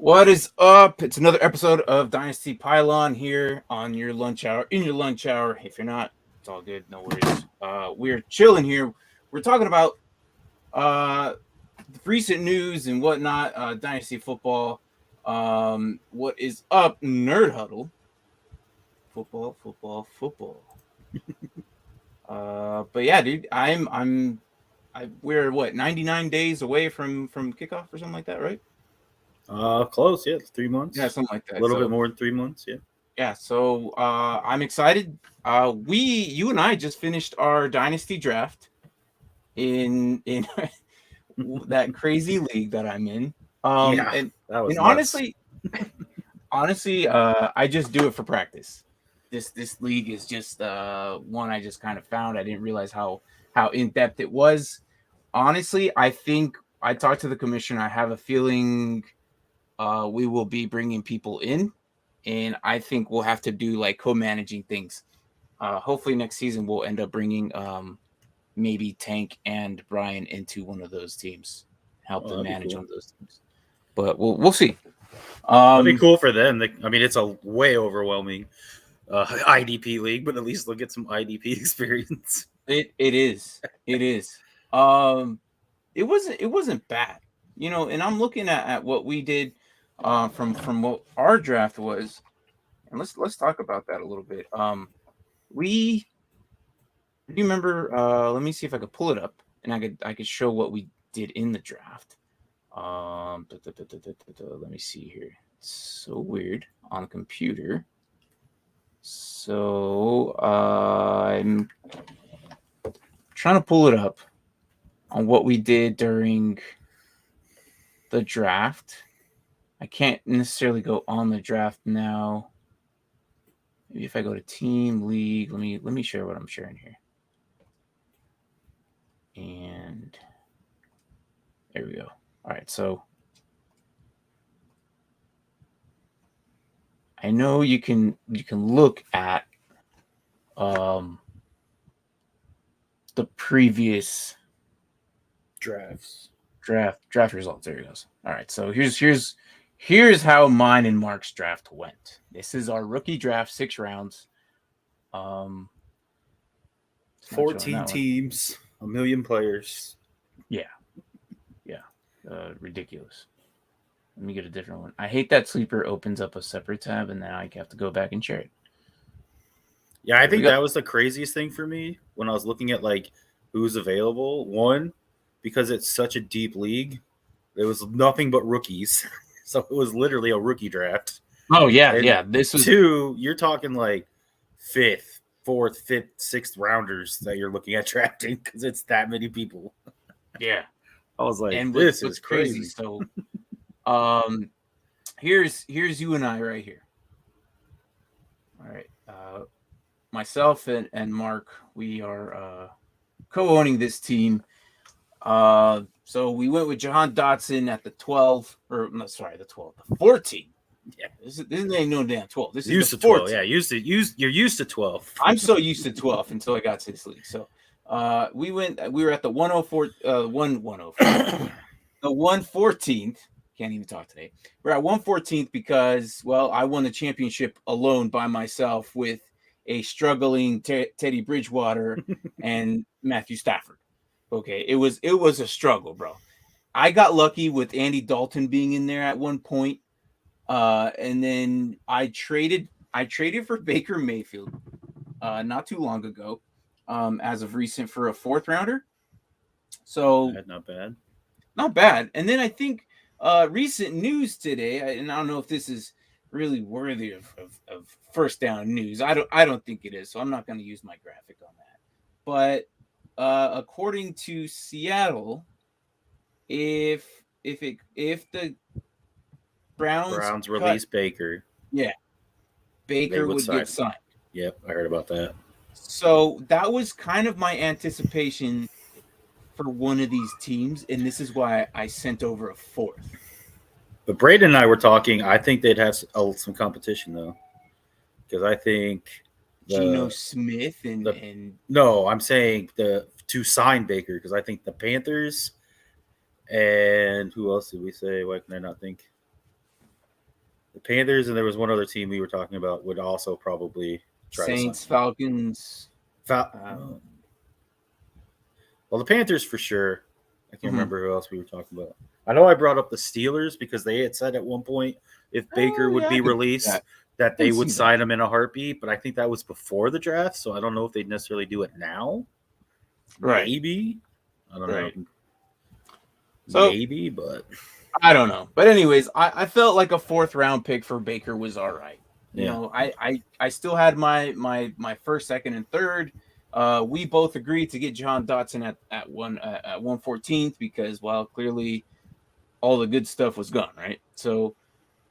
What is up? It's another episode of Dynasty Pylon here on your lunch hour. In your lunch hour, if you're not, it's all good. No worries. We're chilling here. We're talking about uh, recent news and whatnot. Dynasty football. What is up? Nerd huddle. Football, football, football. But yeah, dude, we're what 99 days away from kickoff or something like that, right? Close, yeah, 3 months. Yeah, something like A that. little So bit more than 3 months, yeah. yeah, so I'm excited. You and I just finished our dynasty draft in that crazy league that I'm in. Yeah, And that was and nuts. honestly, I just do it for practice. This league is just one I just kind of found. I didn't realize how in depth it was. Honestly, I think I talked to the commissioner. I have a feeling we will be bringing people in, and I think we'll have to do like co-managing things. Hopefully next season we'll end up bringing maybe Tank and Brian into one of those teams, help them That'd be manage cool. one of those teams. But we'll see. That'd be cool for them. It's a way overwhelming IDP league, but at least they'll get some IDP experience. It is. It wasn't bad, And I'm looking at what we did from what our draft was, and let's talk about that a little bit. We Do you remember? Let me see if I could pull it up, and I could show what we did in the draft. Let me see here. It's so weird on the computer. So I'm trying to pull it up on what we did during the draft. I can't necessarily go on the draft now. Maybe if I go to team league, let me share what I'm sharing here. And there we go. All right, so I know you can look at the previous draft results. There it goes. All right, so here's how mine and Mark's draft went. This is our rookie draft, 6 rounds. 14 teams, 1 million players. Yeah. Ridiculous. Let me get a different one. I hate that Sleeper opens up a separate tab, and then I have to go back and share it. Yeah, I think that was the craziest thing for me when I was looking at like who's available. One, because it's such a deep league, there was nothing but rookies, so it was literally a rookie draft. Oh yeah, and yeah. This was 2. You're talking like 5th, 4th, 5th, 6th rounders that you're looking at drafting because it's that many people. Yeah, I was like, and this what's is crazy. So, here's you and I right here. All right, myself and Mark, we are co-owning this team. So we went with Jahan Dotson at the 12, or no, sorry, the 12, the 14. Yeah, this ain't no damn 12. This used is to 12. 14. Yeah, you're used to 12. I'm so used to 12 until I got to this league. So we were at the 104, 104, the 114th. Can't even talk today. We're at 114th because, well, I won the championship alone by myself with a struggling Teddy Bridgewater and Matthew Stafford. Okay, it was a struggle, bro. I got lucky with Andy Dalton being in there at one point, and then I traded for Baker Mayfield not too long ago, as of recent, for a 4th rounder. So not bad. And then I think recent news today, and I don't know if this is really worthy of first down news. I don't think it is, so I'm not going to use my graphic on that. But according to Seattle, if the Browns release Baker, yeah, Baker would get signed. Yep, I heard about that. So that was kind of my anticipation for one of these teams, and this is why I sent over a 4th. But Braden and I were talking. I think they'd have some competition though, because I think Geno Smith and no, I'm saying to sign Baker, because I think the Panthers and who else did we say? Why can I not think? The Panthers, and there was one other team we were talking about would also probably try Saints, to sign Falcons. well, the Panthers for sure. I can't remember who else we were talking about. I know I brought up the Steelers because they had said at one point if Baker would be released that they would sign him in a heartbeat, but I think that was before the draft, so I don't know if they'd necessarily do it now. Right. Maybe. I don't know. So, maybe, but I don't know. But anyways, I felt like a 4th round pick for Baker was all right. You know, I still had my 1st, 2nd, and 3rd. We both agreed to get John Dotson at 114th because, well, clearly all the good stuff was gone, right? So,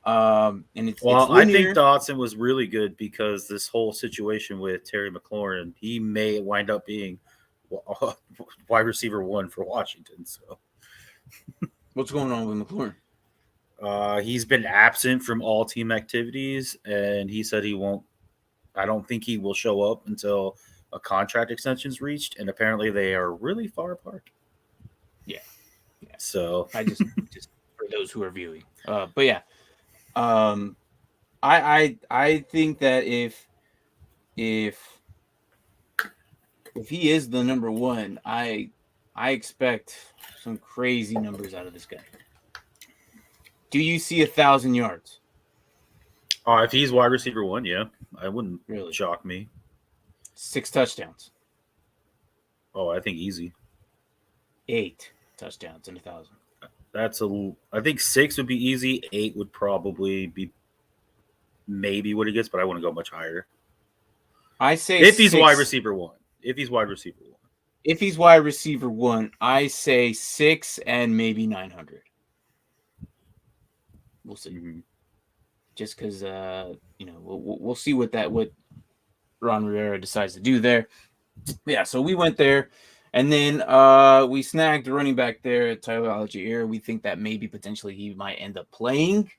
and it's I think Dotson was really good because this whole situation with Terry McLaurin, he may wind up being wide receiver 1 for Washington. So, what's going on with McLaurin? He's been absent from all team activities, and he said he won't. I don't think he will show up until a contract extension is reached, and apparently they are really far apart. Yeah. So I just for those who are viewing, but yeah, I think that if he is the number 1, I expect some crazy numbers out of this guy. Do you see 1,000 yards? If he's wide receiver 1, yeah, I wouldn't really shock me. 6 touchdowns. Oh, I think easy. 8 touchdowns and 1,000. I think 6 would be easy. 8 would probably be maybe what he gets, but I wouldn't go much higher. I say if he's wide receiver 1. If he's wide receiver 1, I say 6 and maybe 900. We'll see. Mm-hmm. Just because, we'll see what Ron Rivera decides to do there. Yeah, so we went there, and then we snagged the running back there, Tyler Algier. We think that maybe potentially he might end up playing.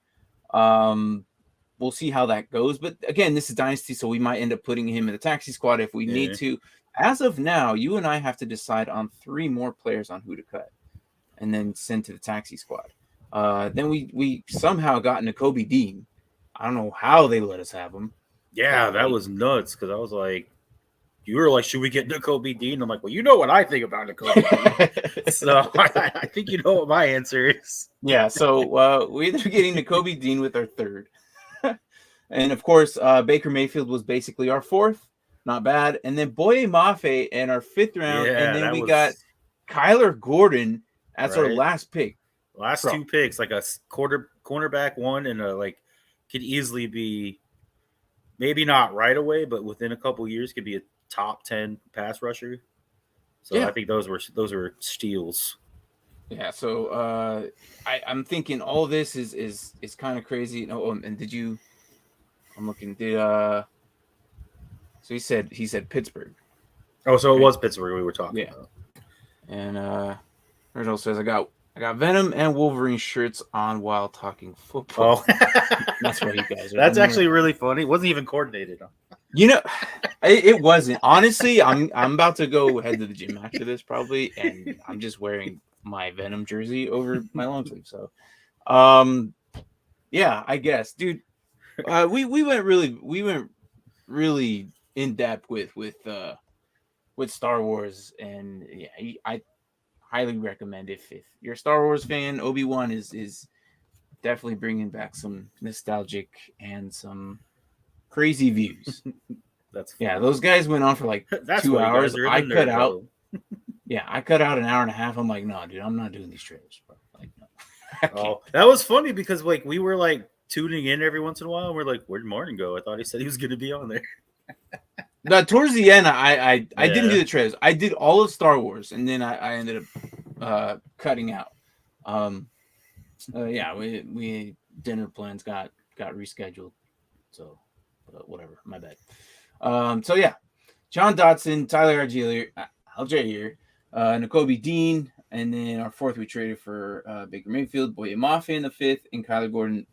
We'll see how that goes. But again, this is Dynasty, so we might end up putting him in the taxi squad if we need to. As of now, you and I have to decide on 3 more players on who to cut and then send to the taxi squad. Then we somehow got Nakobe Dean. I don't know how they let us have him. Yeah, that was nuts because I was like, you were like, should we get Nakobe Dean? I'm like, well, you know what I think about Nakobe Dean. So I think you know what my answer is. Yeah, so we ended up getting Nakobe Dean with our 3rd. And, of course, Baker Mayfield was basically our 4th. Not bad. And then Boye Mafe in our 5th round. And then we got Kyler Gordon as our last pick. Last 2 picks, like a cornerback 1 and could easily be maybe not right away, but within a couple years could be a top 10 pass rusher. So I think those were steals. Yeah. So I'm thinking all this is kind of crazy. Oh, and did you? I'm looking. So he said Pittsburgh. Oh, so it was Pittsburgh we were talking about. And Virgil says I got Venom and Wolverine shirts on while talking football. Oh, that's what you guys are. That's actually really funny. It wasn't even coordinated. It wasn't. Honestly, I'm about to go head to the gym after this probably, and I'm just wearing my Venom jersey over my long sleeve. So, yeah, I guess, dude. We went really in depth with Star Wars, and yeah, I highly recommend if you're a Star Wars fan. Obi-Wan is definitely bringing back some nostalgic and some crazy views. Those guys went on for like 2 hours. I cut out an hour and a half. I'm like, no, dude, I'm not doing these trailers, bro. Like, no. That was funny because we were tuning in every once in a while, and we're like, where'd Martin go? I thought he said he was going to be on there. But towards the end, I didn't do the trailers. I did all of Star Wars, and then I ended up cutting out. We dinner plans got rescheduled, so whatever. My bad. John Dotson, Tyler Algier, Nakobe Dean, and then our 4th we traded for Baker Mayfield, Boye Mafe in the 5th, and Kyler Gordon.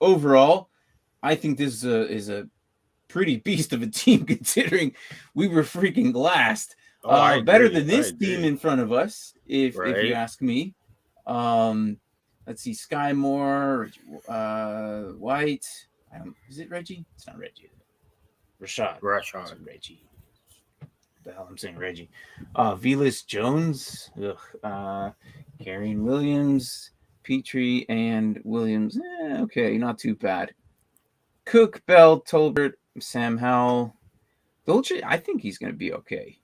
Overall, I think this is a pretty beast of a team considering we were freaking last. Better than this team in front of us, if you ask me. let's see, Sky Moore, White. Is it Reggie? It's not Reggie. Rashad. Rashad. It's Reggie. The hell I'm saying Reggie. Velas Jones. Karrion Williams, Petrie, and Williams. Okay, not too bad. Cook, Bell, Tolbert, Sam Howell. Dolce, I think he's going to be okay.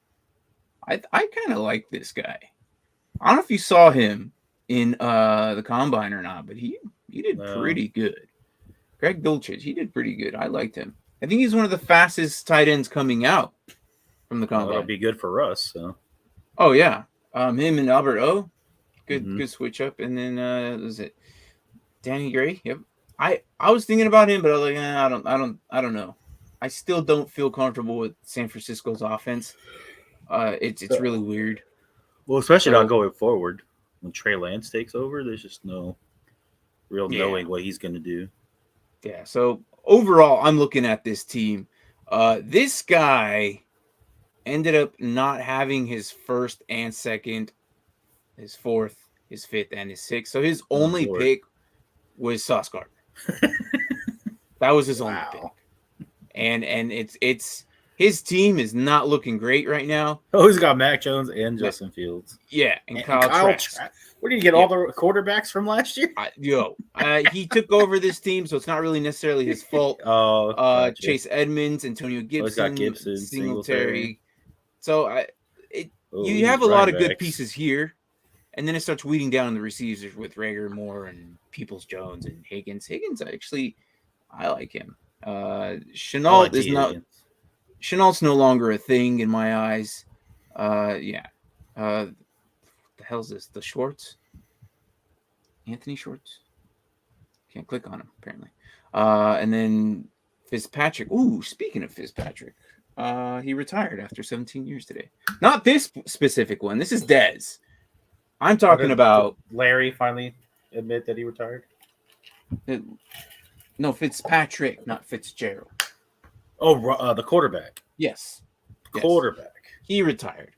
I kind of like this guy. I don't know if you saw him in the combine or not, but he did pretty good. Greg Dulcich, he did pretty good. I liked him. I think he's one of the fastest tight ends coming out from the combine. That'll be good for us. So. Oh yeah, him and Albert O, good switch up, and then was it Danny Gray? Yep. I was thinking about him, but I was like, I don't know. I still don't feel comfortable with San Francisco's offense. It's really weird. Well, especially not going forward. When Trey Lance takes over, there's just no real knowing what he's going to do. Yeah, so overall, I'm looking at this team. This guy ended up not having his first and second, his fourth, his fifth, and his sixth. So his only pick was Sauce Gardner. That was his only pick. And it's his team is not looking great right now. Oh, he's got Mac Jones and Justin Fields. Yeah, and Kyle Trask. Where did you get all the quarterbacks from last year? He took over this team, so it's not really necessarily his fault. Gotcha. Chase Edmonds, Antonio Gibson, Singletary. So you have a lot of good pieces here, and then it starts weeding down the receivers with Rager, Moore, and Peoples-Jones and Higgins. Higgins, actually, I like him. Chenault is not. Higgins. Chenault's no longer a thing in my eyes. The hell's this? The Schwartz? Anthony Schwartz? Can't click on him, apparently. And then Fitzpatrick. Ooh, speaking of Fitzpatrick, he retired after 17 years today. Not this specific one. This is Dez. I'm talking about... Larry finally admit that he retired? No, Fitzpatrick, not Fitzgerald. Oh, the quarterback. Yes. Quarterback. He retired.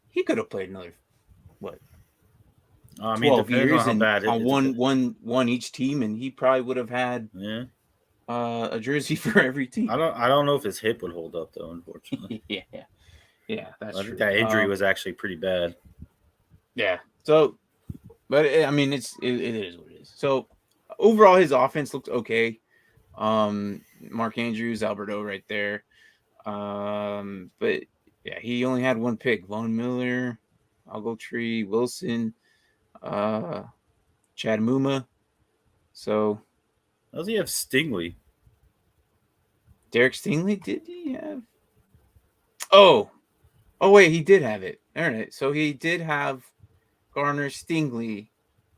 He could have played another 12 years and on one each team, and he probably would have had a jersey for every team. I don't know if his hip would hold up though, unfortunately. yeah, that's true. I think that injury was actually pretty bad. Yeah. So, but I mean, it is what it is. So overall, his offense looks okay. Mark Andrews, Alberto right there. But yeah, he only had one pick. Von Miller, Ogletree, Wilson, Chad Muma. So does he have Stingley? Derek Stingley? Did he have? Oh wait, he did have it. All right. So he did have Garner, Stingley,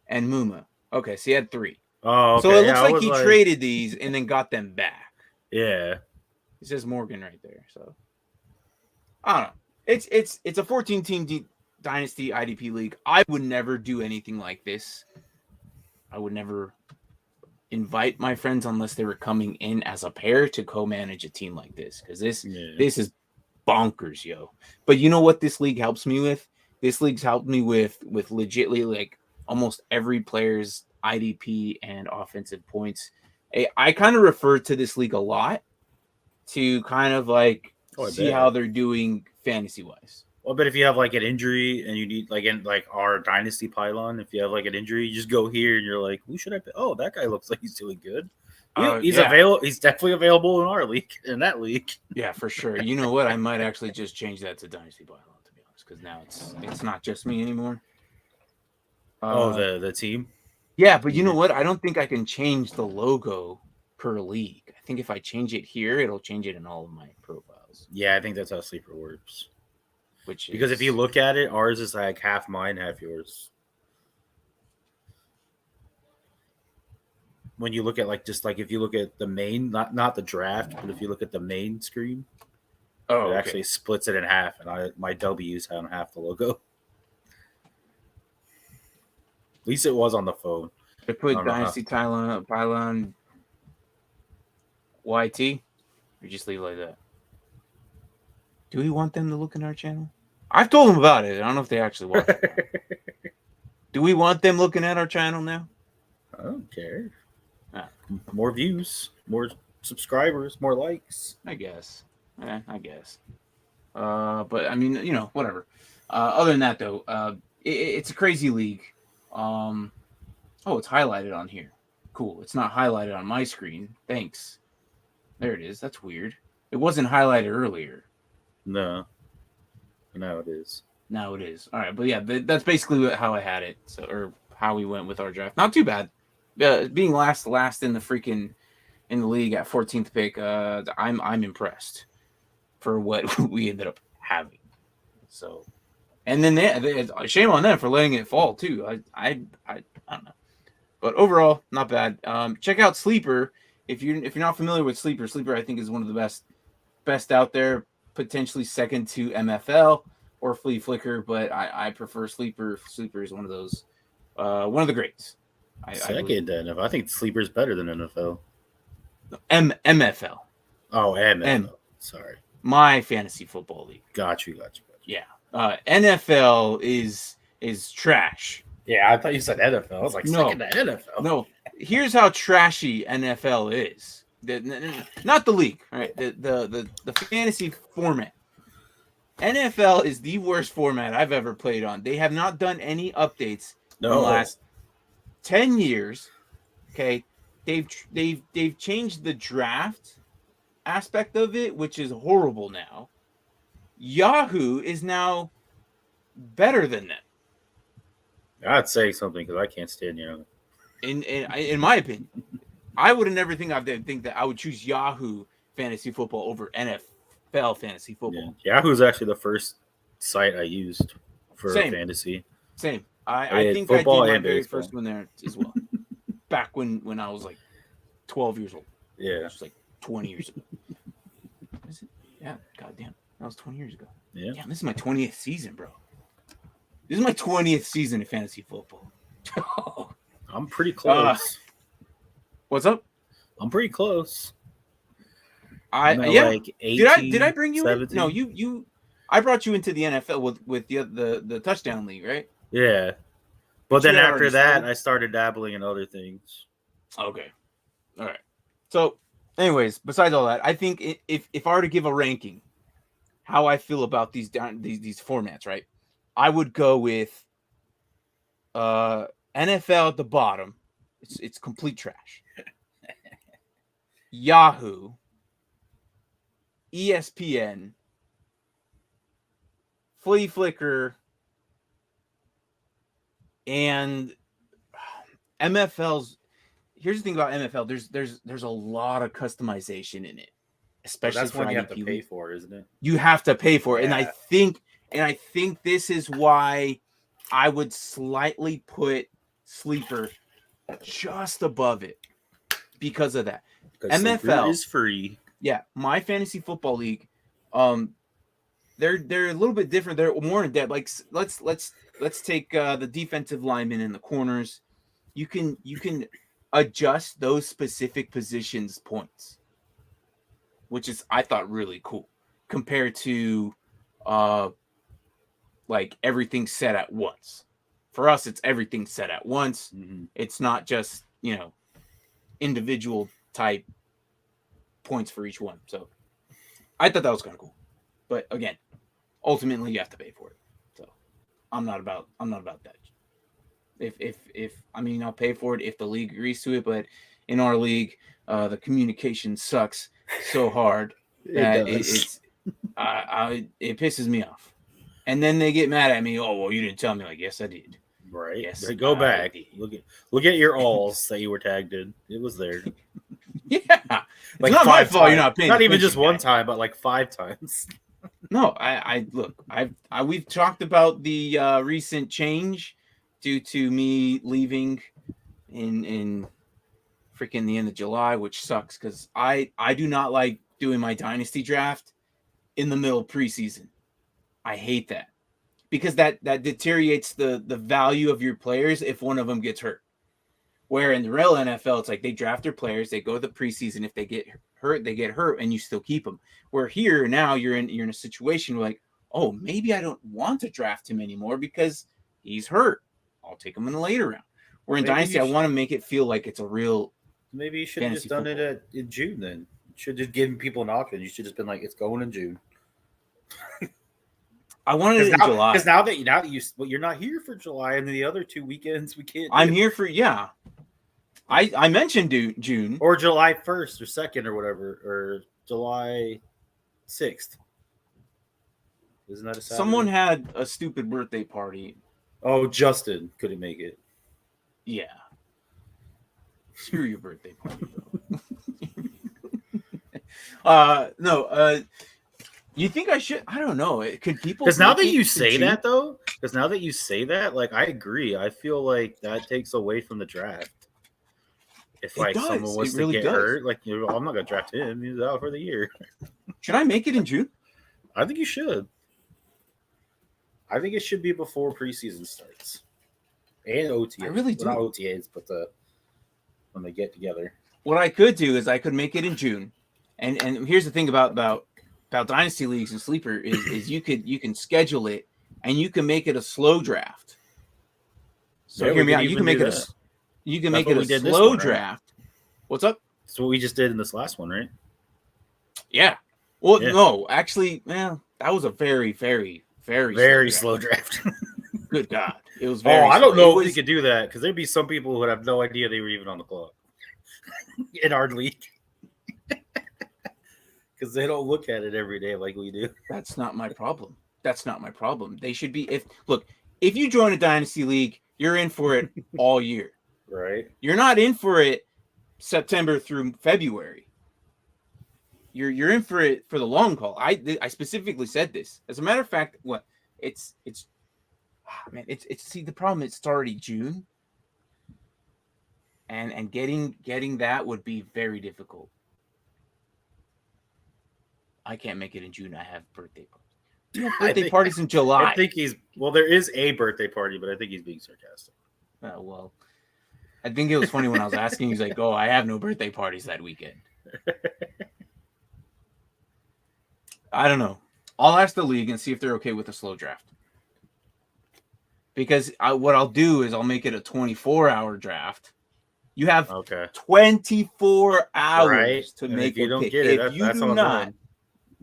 and Muma. Okay, so he had 3. Oh, okay. So it looks like he traded these and then got them back. Yeah. It says Morgan right there. So I don't know. It's a 14-team Dynasty IDP league. I would never do anything like this. I would never invite my friends unless they were coming in as a pair to co-manage a team like this, because this is bonkers, yo. But you know what this league helps me with? This league's helped me with legitly like almost every player's IDP and offensive points. I kind of refer to this league a lot to kind of like see how they're doing fantasy wise. Well, but if you have like an injury and you need like in like our Dynasty Pylon, if you have like an injury, you just go here and you're like, who should I pick? Oh, that guy looks like he's doing good. He's available. He's definitely available in our league, in that league. Yeah, for sure. You know what? I might actually just change that to Dynasty Pylon, to be honest, because now it's not just me anymore. The team. Yeah, but you know what? I don't think I can change the logo per league. I think if I change it here, it'll change it in all of my profiles. Yeah, I think that's how Sleeper works. Because if you look at it, ours is like half mine, half yours. When you look at like just like if you look at the main, not the draft, but if you look at the main screen, it actually splits it in half, and my W's on half the logo. At least it was on the phone. I put Dynasty Pylon YT, or just leave it like that. Do we want them to look in our channel? I've told them about it. I don't know if they actually watch it. Do we want them looking at our channel now? I don't care. Ah. More views, more subscribers, more likes. I guess. I guess. But I mean, whatever. Other than that, though, it's a crazy league. Oh, it's highlighted on here. Cool. It's not highlighted on my screen. Thanks. There it is. That's weird. It wasn't highlighted earlier. No. Now it is. Now it is. All right, but yeah, that's basically how I had it. So, or how we went with our draft. Not too bad. Being last in the league at 14th pick. I'm impressed for what we ended up having. So, and then they shame on them for letting it fall too. I don't know, but overall, not bad. Check out Sleeper if you're not familiar with Sleeper. Sleeper, I think, is one of the best out there. Potentially second to MFL or Flea Flicker, but I prefer Sleeper. Sleeper is one of those, one of the greats. Second to NFL. I think Sleeper's better than NFL. MFL. Oh, MFL. Sorry. My fantasy football league. Got you. Yeah. NFL is trash. Yeah, I thought you said NFL. I was like, second to NFL. No. Here's how trashy NFL is. Not the league, right? The fantasy format. NFL is the worst format I've ever played on. They have not done any updates in the last 10 years. Okay, they've changed the draft aspect of it, which is horrible now. Yahoo is now better than them. I'd say something because I can't stand Yahoo. In my opinion, I would have never think that I would choose Yahoo fantasy football over NFL fantasy football. Yeah. Yahoo's actually the first site I used for fantasy. Same. I think I did my very first one there as well. Back when I was like 12 years old. Yeah. It was like 20 years ago. Is it? Yeah. Goddamn. That was 20 years ago. Yeah. Damn, this is my 20th season, bro. This is my 20th season of fantasy football. I'm pretty close. What's up? I'm pretty close. Like 18, did I bring you 17? in? No, you I brought you into the NFL with the touchdown league, right? Yeah. But then after that, I started dabbling in other things. Okay. All right. So, anyways, besides all that, I think if I were to give a ranking, how I feel about these formats, right? I would go with NFL at the bottom. It's complete trash. Yahoo, ESPN, Flea Flicker, and MFL's. Here's the thing about MFL. There's a lot of customization in it, especially that's for one you IDP. have to pay for, isn't it? You have to pay for it, Yeah. and I think this is why I would slightly put Sleeper just above it because of that. Because MFL is free. Yeah, my fantasy football league, they're a little bit different. They're more in depth. Like let's take the defensive linemen in the corners. You can adjust those specific positions points, which is I thought really cool compared to like everything set at once. For us, it's everything set at once. Mm-hmm. It's not just individual type points for each one. So I thought that was kind of cool. But again, ultimately you have to pay for it. So I'm not about that. If I mean I'll pay for it if the league agrees to it, but in our league, the communication sucks so hard that it pisses me off. And then they get mad at me. Oh, well, you didn't tell me. Like, yes, I did. Right. Yes, Go back. Look at your alls that you were tagged in. It was there. Yeah. Like it's not my fault you're not paying Not even attention, just one time, but like 5 times. No, I look, we've talked about the recent change due to me leaving in freaking the end of July, which sucks because I do not like doing my Dynasty draft in the middle of preseason. I hate that because that deteriorates the value of your players if one of them gets hurt. Where in the real NFL, it's like they draft their players, they go to the preseason. If they get hurt, they get hurt, and you still keep them. Where here now you're in a situation where like, oh, maybe I don't want to draft him anymore because he's hurt. I'll take them in the later round. Where in Maybe Dynasty, I want to make it feel like it's a real. Maybe you should have just fantasy done it in June then. You should have just given people an option. You should have just been like, it's going in June. I wanted it in July. Because now that you're not here for July, and the other 2 weekends we can't. I'm here for I mentioned June or July 1st or 2nd or whatever, or July 6th. Isn't that a Saturday? Someone had a stupid birthday party. Oh, Justin couldn't make it. Yeah. Screw your birthday party, bro. No. You think I should? I don't know. Could people? Because now that you say that, though, like, I agree. I feel like that takes away from the draft. If like someone was to get hurt, like, I'm not gonna draft him. He's out for the year. Should I make it in June? I think you should. I think it should be before preseason starts and OTAs. I really do. Well, not OTAs, but when they get together. What I could do is I could make it in June, and here's the thing about Dynasty leagues and sleeper is you can schedule it and you can make it a slow draft. So hear me out. You can make it a slow draft. Right? What's up? That's what we just did in this last one, right? Yeah. Well, no, actually, that was a very, very, very slow draft. Good God. It was very I don't know if we could do that because there'd be some people who would have no idea they were even on the clock in our league. Because they don't look at it every day like we do. That's not my problem. They should be if you join a Dynasty league, you're in for it all year. Right. You're not in for it September through February. You're in for it for the long haul. I specifically said this. As a matter of fact, it's the problem. It's already June, and getting that would be very difficult. I can't make it in June. I have birthday parties. You have birthday parties in July. I think there is a birthday party, but I think he's being sarcastic. Well, I think it was funny when I was asking. He's like, "Oh, I have no birthday parties that weekend." I don't know. I'll ask the league and see if they're okay with a slow draft. Because what I'll do is I'll make it a 24-hour draft. You have 24 hours to make a pick.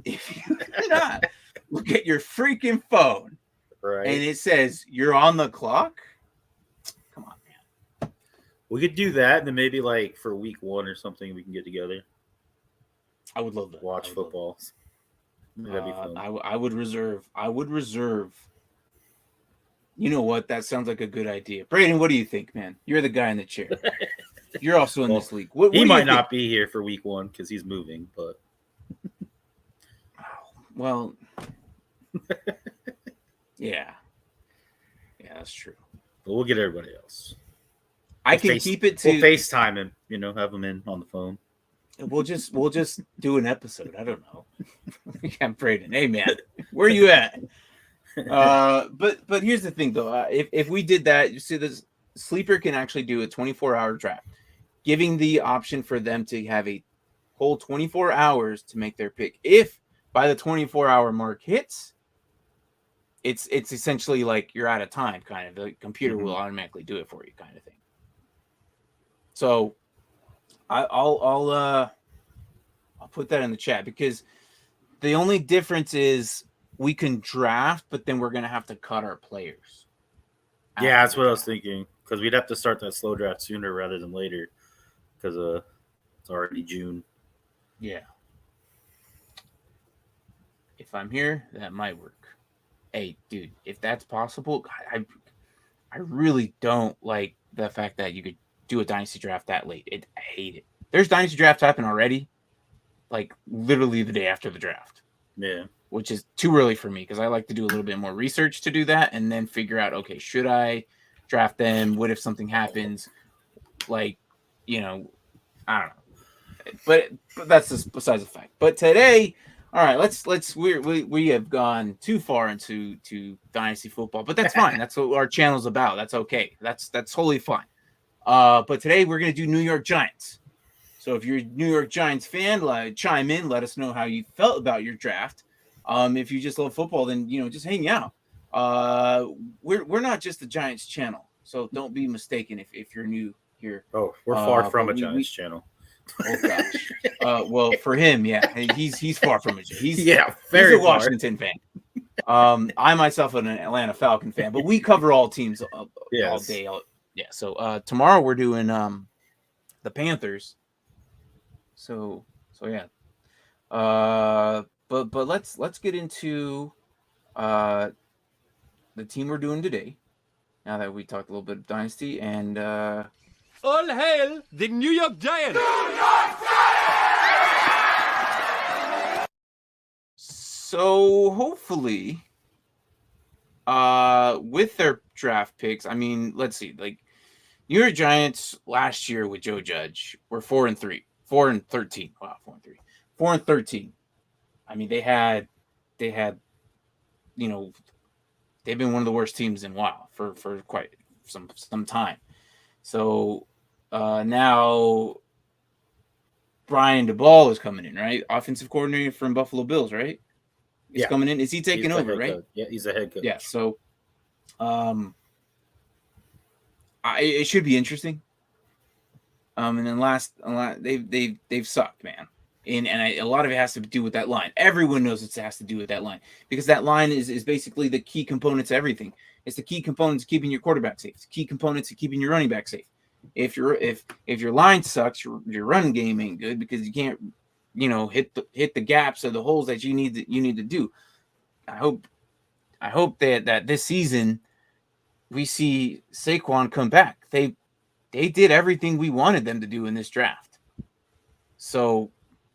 If you do not look at your freaking phone and it says you're on the clock, come on, man. We could do that, and then maybe like for week 1 or something, we can get together. I would love that. Watch football. That'd be fun. I would reserve. You know what? That sounds like a good idea. Brayden, what do you think, man? You're the guy in the chair. You're also in this league. He might not be here for week 1 because he's moving, but well, yeah, that's true. But we'll get everybody else. We'll keep it to FaceTime him. Have him in on the phone. We'll just do an episode. I don't know. I'm Brayden. Hey man, where are you at? But here's the thing though. If we did that, you see, this sleeper can actually do a 24-hour draft, giving the option for them to have a whole 24 hours to make their pick. If by the 24-hour mark hits, it's essentially like you're out of time, kind of. The computer will automatically do it for you, kind of thing. So I'll put that in the chat because the only difference is we can draft, but then we're gonna have to cut our players. Yeah, that's what I was thinking because we'd have to start that slow draft sooner rather than later because it's already June. Yeah. If I'm here, that might work. Hey, dude, if that's possible, I really don't like the fact that you could do a dynasty draft that late. I hate it. There's dynasty drafts happen already, like literally the day after the draft. Yeah. Which is too early for me because I like to do a little bit more research to do that and then figure out, okay, should I draft them? What if something happens? Like, I don't know. But that's just besides the fact. But today, all right, we have gone too far into dynasty football, but that's fine. That's what our channel's about. That's okay. That's totally fine. But today we're gonna do New York Giants. So if you're a New York Giants fan, chime in. Let us know how you felt about your draft. If you just love football, then just hang out. We're not just the Giants channel. So don't be mistaken if you're new here. Oh, we're far from a Giants channel. Oh gosh. Well, for him, yeah, he's far from a Giants. He's very he's a Washington fan. I myself am an Atlanta Falcon fan, but we cover all teams all day. So tomorrow we're doing the Panthers. So yeah. But let's get into the team we're doing today. Now that we talked a little bit of Dynasty and all hail the New York Giants! So hopefully, with their draft picks, I mean, let's see, like New York Giants last year with Joe Judge were 4-3, 4-13. Wow, 4-3, 4-13. I mean, they had, you know, they've been one of the worst teams in a while for quite some time. So now Brian DeBall is coming in, right? Offensive coordinator from Buffalo Bills, right? He's coming in. Is he taking over, right? Coach. Yeah, he's a head coach. Yeah, so it should be interesting. And then they've sucked, man. And a lot of it has to do with that line. Everyone knows it has to do with that line because that line is basically the key component to everything. It's the key components of keeping your quarterback safe. It's key components of keeping your running back safe. If your line sucks, your run game ain't good because you can't, hit the gaps or the holes that you need to do. I hope that this season we see Saquon come back. They did everything we wanted them to do in this draft. So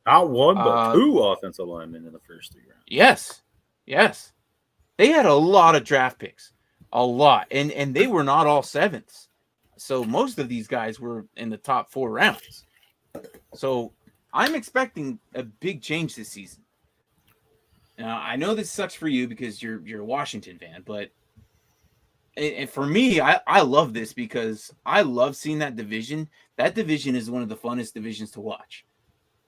not one, but two offensive linemen in the first 3 rounds. Yes. They had a lot of draft picks. A lot. And they were not all 7ths. So most of these guys were in the top 4 rounds. So I'm expecting a big change this season. Now, I know this sucks for you because you're a Washington fan, but and for me, I love this because I love seeing that division. That division is one of the funnest divisions to watch.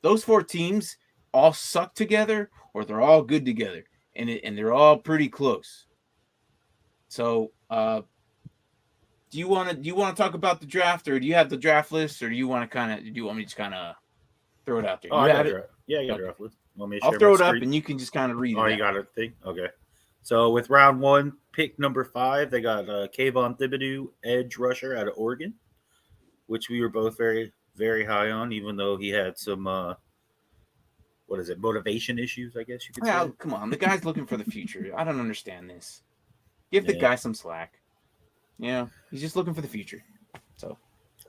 Those 4 teams all suck together or they're all good together, and they're all pretty close. So, do you want to talk about the draft, or do you have the draft list, or do you want me to just kind of throw it out there? Oh, I got it. Yeah, I got draft list. I'll throw it up, and you can just kind of read it. Oh, you got it. Okay. So with round 1, pick number 5, they got Kayvon Thibodeau, edge rusher out of Oregon, which we were both very, very high on, even though he had some, motivation issues, I guess you could say. Come on. The guy's looking for the future. I don't understand this. Give the guy some slack. He's just looking for the future. So,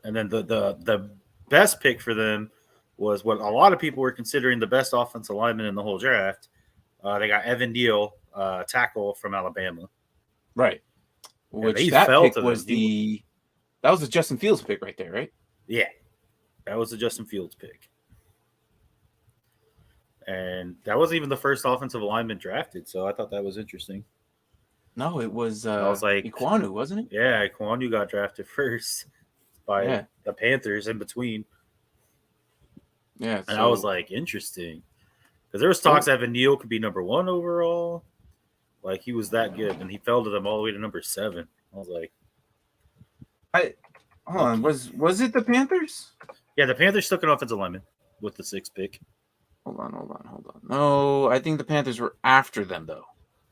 and then the best pick for them was what a lot of people were considering the best offensive lineman in the whole draft. They got Evan Neal, tackle from Alabama. Right. Which that pick was that was the Justin Fields pick right there, right? Yeah. That was the Justin Fields pick. And that wasn't even the first offensive lineman drafted, so I thought that was interesting. No, it was Ikwonu, wasn't it? Yeah, Ikwonu got drafted first by the Panthers in between. Yeah. And I was like, interesting. Because there was talks Evan Neal could be number 1 overall. Like, he was that good. And he fell to them all the way to number 7. I was like... Hold on. Was it the Panthers? Yeah, the Panthers took an offensive lineman with the 6th pick. Hold on. No, I think the Panthers were after them, though.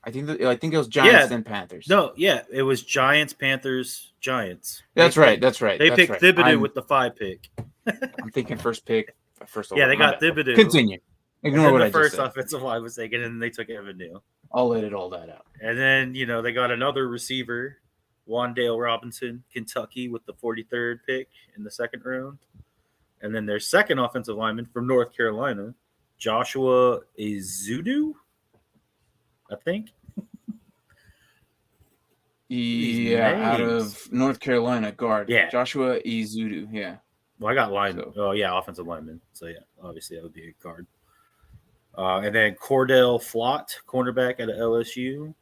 I think it was Giants and Panthers. No, yeah. It was Giants, Panthers, Giants. That's right. They picked Thibodeau with the 5 pick. I'm thinking first pick. Yeah, they got Thibodeau. Continue. Ignore what I just said. The first offensive line was taken, and then they took Evan Neal. I'll edit all that out. And then, they got another receiver, Wandale Robinson, Kentucky, with the 43rd pick in the 2nd round. And then their second offensive lineman from North Carolina, Joshua Izudu, I think. Out of North Carolina, guard. Yeah. Joshua Izudu, yeah. Well, I got lineman. So. Oh, yeah, offensive lineman. So, yeah, obviously that would be a guard. And then Cordell Flott, cornerback out of LSU.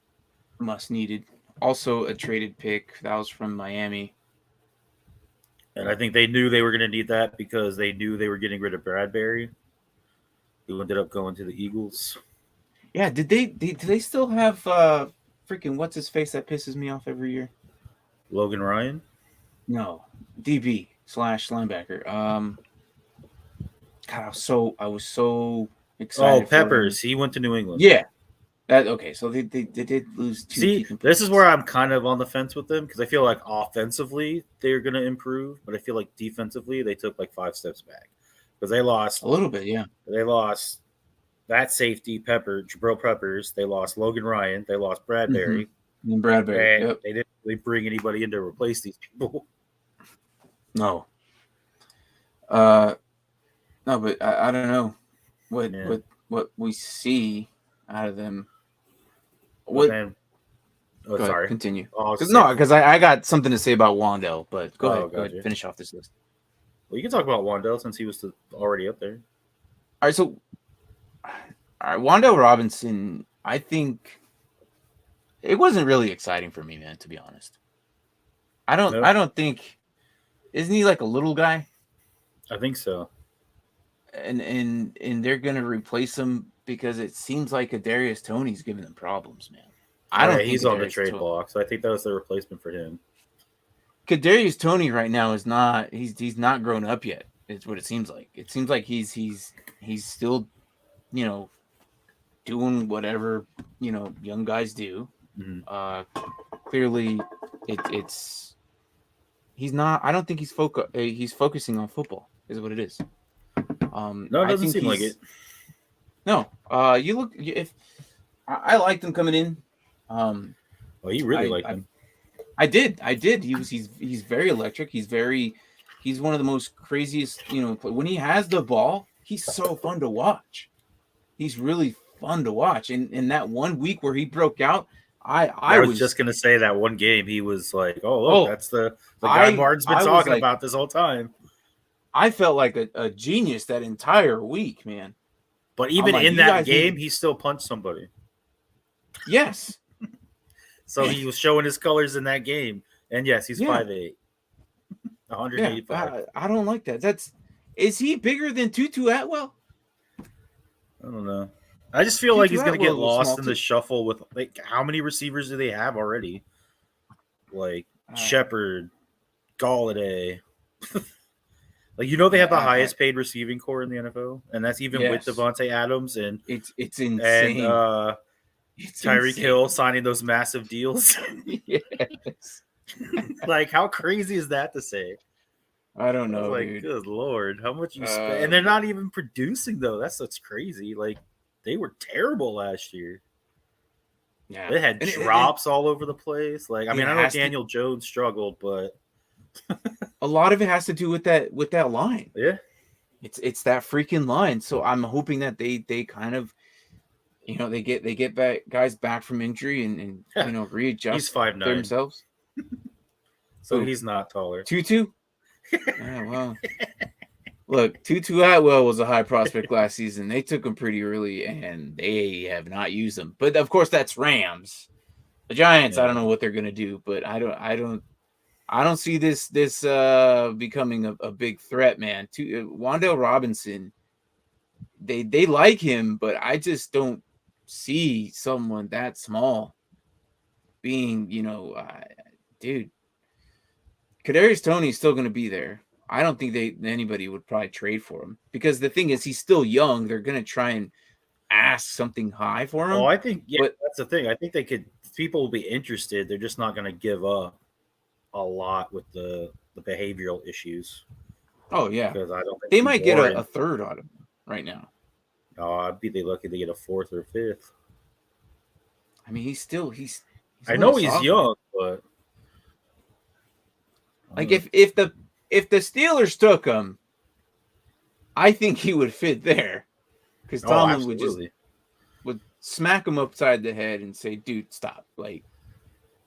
Must needed. Also a traded pick. That was from Miami. And I think they knew they were going to need that because they knew they were getting rid of Bradbury, who ended up going to the Eagles. Yeah, did they still have freaking what's his face that pisses me off every year? Logan Ryan? No, DB/linebacker. God, I was so excited. Oh, for him. Peppers. He went to New England. Yeah. Okay. So they did lose 2 See, decent this is players. where I'm kind of on the fence with them because I feel like offensively they're going to improve, but I feel like defensively they took like 5 steps back because they A lost. little bit, yeah. They lost that safety Jabril Peppers. They lost Logan Ryan. They lost Bradbury. And Bradbury. And Yep. they didn't really bring anybody in to replace these people. No. No, but I don't know what we see out of them. What? Man, Go ahead, sorry. continue. Oh, Because I got something to say about Wandell, but go ahead. gotcha. Finish off this list. Well, you can talk about Wandell since he was already up there. All right, so Wandell Robinson, I think it wasn't really exciting for me, man, to be honest. I don't think, isn't he like a little guy? I think so. And they're gonna replace him because it seems like Kadarius Toney's giving them problems, man. I don't think he's on the Kadarius trade Toney- block, so I think that was the replacement for him. Kadarius Toney right now is not he's not grown up yet. It's what it seems like. It seems like he's still, doing whatever young guys do. Mm-hmm. Clearly, it's he's not. I don't think he's focusing on football. Is what it is. No, it doesn't seem like it. No. You look if I liked him coming in. Well, you really liked him. I did. He's very electric. He's one of the most craziest, when he has the ball, he's so fun to watch. He's really fun to watch. And in that 1 week where he broke out, I was just gonna say that one game he was like, "Oh, look, that's the guy Martin's been talking about this whole time." I felt like a genius that entire week, man. But even in that game, he still punched somebody. Yes. So he was showing his colors in that game. And yes, he's 5'8", 185. Yeah, I don't like that. Is he bigger than Tutu Atwell? I don't know. I just feel like he's going to get lost in the shuffle with how many receivers do they have already? Like Shepard, Galladay. They have the highest paid receiving core in the NFL, and that's even with Devontae Adams and it's insane. And Tyreek Hill signing those massive deals. Yes. How crazy is that to say? I don't know, dude. Good Lord, how much you spend? And they're not even producing though. That's crazy. They were terrible last year. Yeah, they had drops all over the place. I know Daniel Jones struggled, but a lot of it has to do with that line. Yeah, it's that freaking line. So I'm hoping that they kind of, they get guys back from injury and readjust he's 5'9" themselves. So he's not taller. Tutu. Oh, well. Look, Tutu Atwell was a high prospect last season. They took him pretty early, and they have not used him. But of course, that's Rams. The Giants, I don't know what they're gonna do, but I don't see this becoming a big threat, man. Wandell Robinson, they like him, but I just don't see someone that small being, dude. Kadarius Toney is still going to be there. I don't think anybody would probably trade for him because the thing is he's still young. They're going to try and ask something high for him. Oh, I think that's the thing. I think people will be interested. They're just not going to give up a lot with the behavioral issues. Oh yeah, because I don't think they might get a third on him right now. Oh, I'd be lucky to get a fourth or fifth. I mean, he's I know he's young, but if the Steelers took him, I think he would fit there because Tomlin would smack him upside the head and say, "Dude, stop!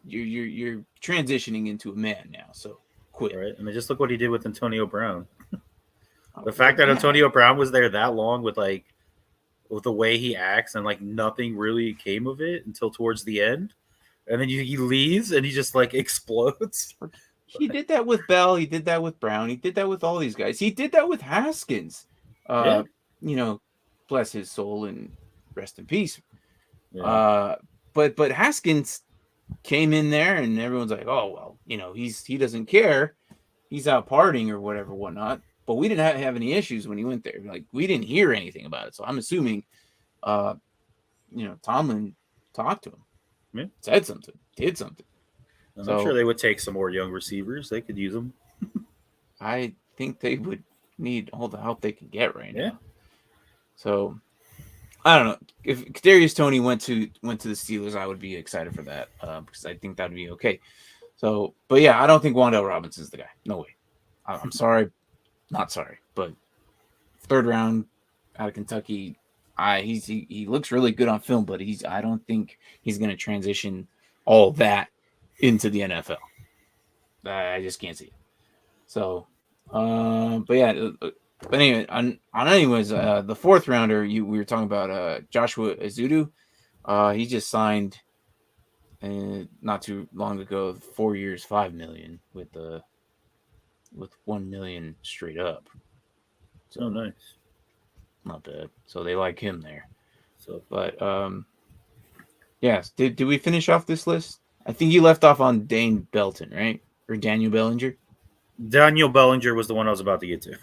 You're transitioning into a man now, so quit." Right? I mean, just look what he did with Antonio Brown. The fact that Antonio Brown was there that long with the way he acts and nothing really came of it until towards the end, and then he leaves and he just explodes. He did that with Bell. He did that with Brown. He did that with all these guys. He did that with Haskins. Bless his soul and rest in peace. Yeah. But Haskins came in there and everyone's like, oh well, he doesn't care. he's out partying or whatnot. But we didn't have any issues when he went there. Like we didn't hear anything about it. So I'm assuming, Tomlin talked to him, said something, did something. I'm sure they would take some more young receivers. They could use them. I think they would need all the help they can get right now. So I don't know if Kadarius Toney went to the Steelers. I would be excited for that because I think that'd be okay. So, but yeah, I don't think Wan'Dale Robinson's the guy. No way. I'm sorry, not sorry, but 3rd round out of Kentucky. He looks really good on film, but I don't think he's going to transition all that into the NFL. I just can't see it. So, but yeah. But anyway, the 4th rounder we were talking about Joshua Azudu. He just signed not too long ago, 4 years, $5 million with $1 million straight up. So nice, not bad. So they like him there. So, but yes. Did we finish off this list? I think you left off on Dane Belton, right, or Daniel Bellinger? Daniel Bellinger was the one I was about to get to.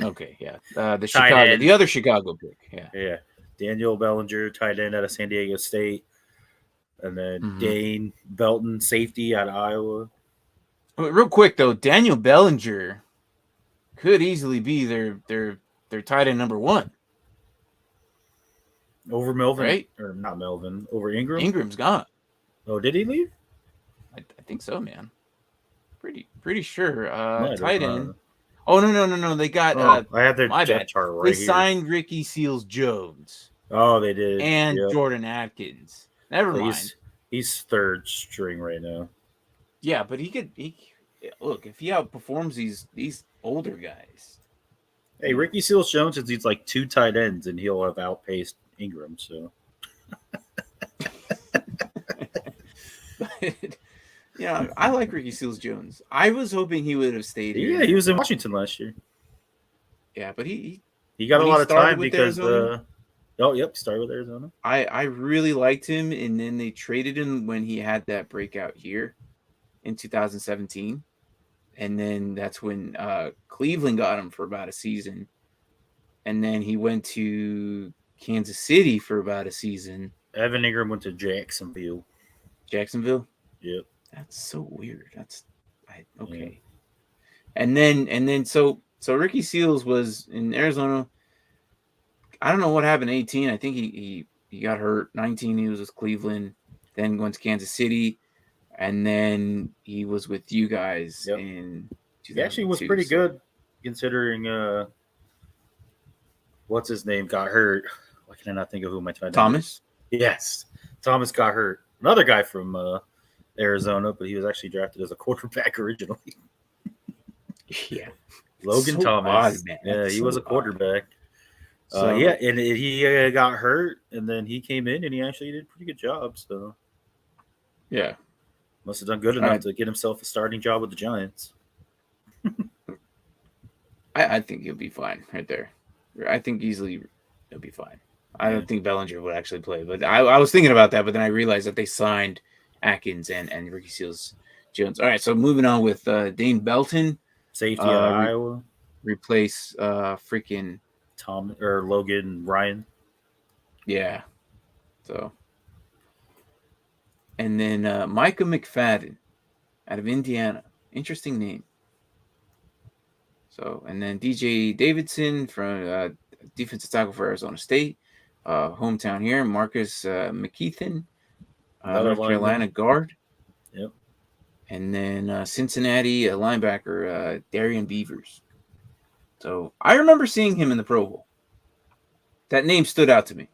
Okay, yeah. The other Chicago pick. Yeah. Daniel Bellinger, tight end out of San Diego State. And then Dane Belton, safety out of Iowa. Real quick, though, Daniel Bellinger could easily be their tight end number 1. Over Melvin, right? Or not Melvin, over Ingram? Ingram's gone. Oh, did he leave? I think so, man. Pretty sure. Tight end. Oh no! They got. I have their depth chart right here. They signed Ricky Seals-Jones. Oh, they did. And Jordan Atkins. Never mind. He's 3rd string right now. Yeah, but he look, if he outperforms these older guys. Hey, Ricky Seals-Jones needs like 2 tight ends, and he'll have outpaced Ingram. So. Yeah, I like Ricky Seals-Jones. I was hoping he would have stayed here. Yeah, he was in Washington last year. Yeah, but he got a lot of time because started with Arizona. I really liked him, and then they traded him when he had that breakout year in 2017. And then that's when Cleveland got him for about a season. And then he went to Kansas City for about a season. Evan Ingram went to Jacksonville. Jacksonville? Yep. That's so weird. Okay. Yeah. And then so Ricky Seals was in Arizona. I don't know what happened 18. I think he got hurt. 19 he was with Cleveland, then went to Kansas City, and then he was with you guys in 2002. He actually was pretty good considering what's his name got hurt. Why can I not think of who my tight end Thomas? Yes. Thomas got hurt. Another guy from Arizona, but he was actually drafted as a quarterback originally. Yeah. Logan so Thomas. Odd, yeah, he was a quarterback. So, and he got hurt, and then he came in, and he actually did a pretty good job. So, yeah. Must have done good enough to get himself a starting job with the Giants. I think he'll be fine right there. I think easily he'll be fine. I don't think Bellinger would actually play, but I was thinking about that, but then I realized that they signed Atkins and Ricky Seals-Jones. All right, so moving on with Dane Belton. Safety out of Iowa. Replace freaking Tom or Logan Ryan. Yeah. So. And then Micah McFadden out of Indiana. Interesting name. So, and then DJ Davidson from defensive tackle for Arizona State. Hometown here. Marcus McKeithen, North Carolina guard. Yep. And then Cincinnati linebacker Darian Beavers. So I remember seeing him in the Pro Bowl. That name stood out to me.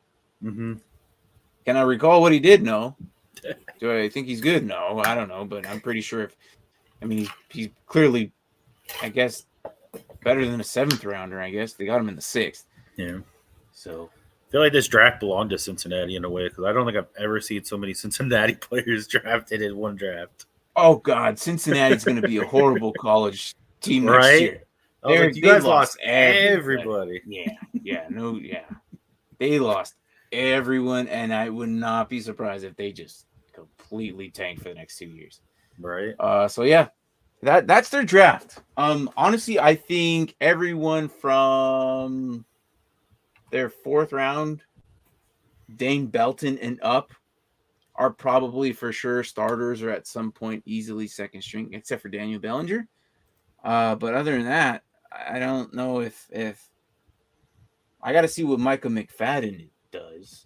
Mm-hmm. Can I recall what he did? No. Do I think he's good? No, I don't know, but I'm pretty sure he's clearly, I guess, better than a 7th rounder, I guess. They got him in the 6th. Yeah. So I feel like this draft belonged to Cincinnati in a way because I don't think I've ever seen so many Cincinnati players drafted in one draft. Oh, God. Cincinnati's going to be a horrible college team next year. You guys lost everybody. Yeah. They lost everyone, and I would not be surprised if they just completely tanked for the next 2 years. Right. So, yeah. That's their draft. Honestly, I think everyone from their fourth round, Dane Belton and up, are probably for sure starters or at some point easily second string, except for Daniel Bellinger. But other than that, I don't know if I got to see what Micah McFadden does.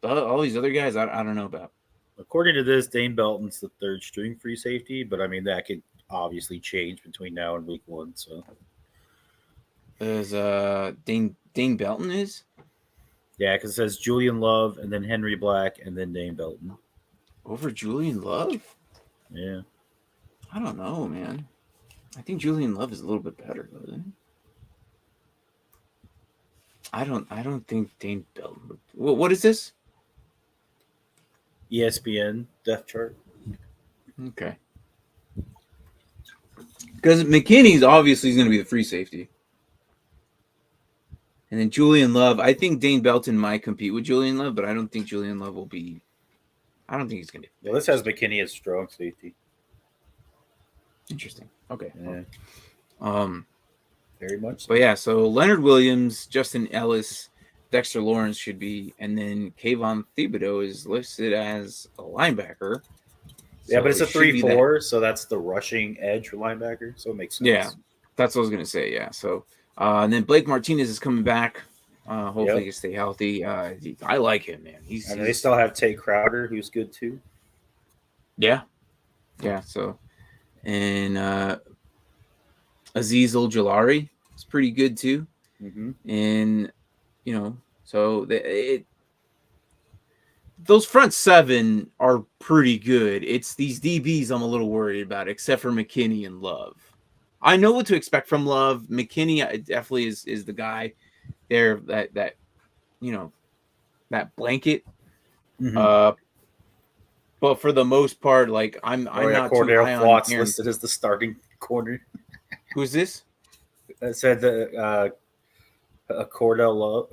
All these other guys, I don't know about. According to this, Dane Belton's the third string free safety, but I mean that could obviously change between now and week 1. So Is Dane Belton is yeah, because it says Julian Love and then Henry Black and then Dane Belton over Julian Love? Yeah, I don't know, man. I think Julian Love is a little bit better, though. I don't think Dane Belton. What is this? ESPN depth chart. Okay. Because McKinney's obviously going to be the free safety. And then Julian Love, I think Dane Belton might compete with Julian Love, but I don't think Julian Love will be. I don't think he's going to. Yeah, this has McKinney as strong safety. Interesting. Okay. Yeah. Very much. But yeah, so Leonard Williams, Justin Ellis, Dexter Lawrence should be, and then Kayvon Thibodeau is listed as a linebacker. Yeah, So but it's a it should be 3-4, so that's the rushing edge for linebacker, so it makes sense. Yeah, that's what I was gonna say. Yeah, so and then Blake Martinez is coming back. Hopefully he can stay healthy. I like him, man. And they still have Tate Crowder, who's good too. Yeah. So, and Azeez Ojulari is pretty good too. Mm-hmm. And so those front seven are pretty good. It's these DBs I'm a little worried about, except for McKinney and Love. I know what to expect from Love. McKinney definitely is the guy there that that blanket. Mm-hmm. But for the most part, like I'm not too high on Flott's Aaron. listed as the starting corner. Who's this? It said that Cordell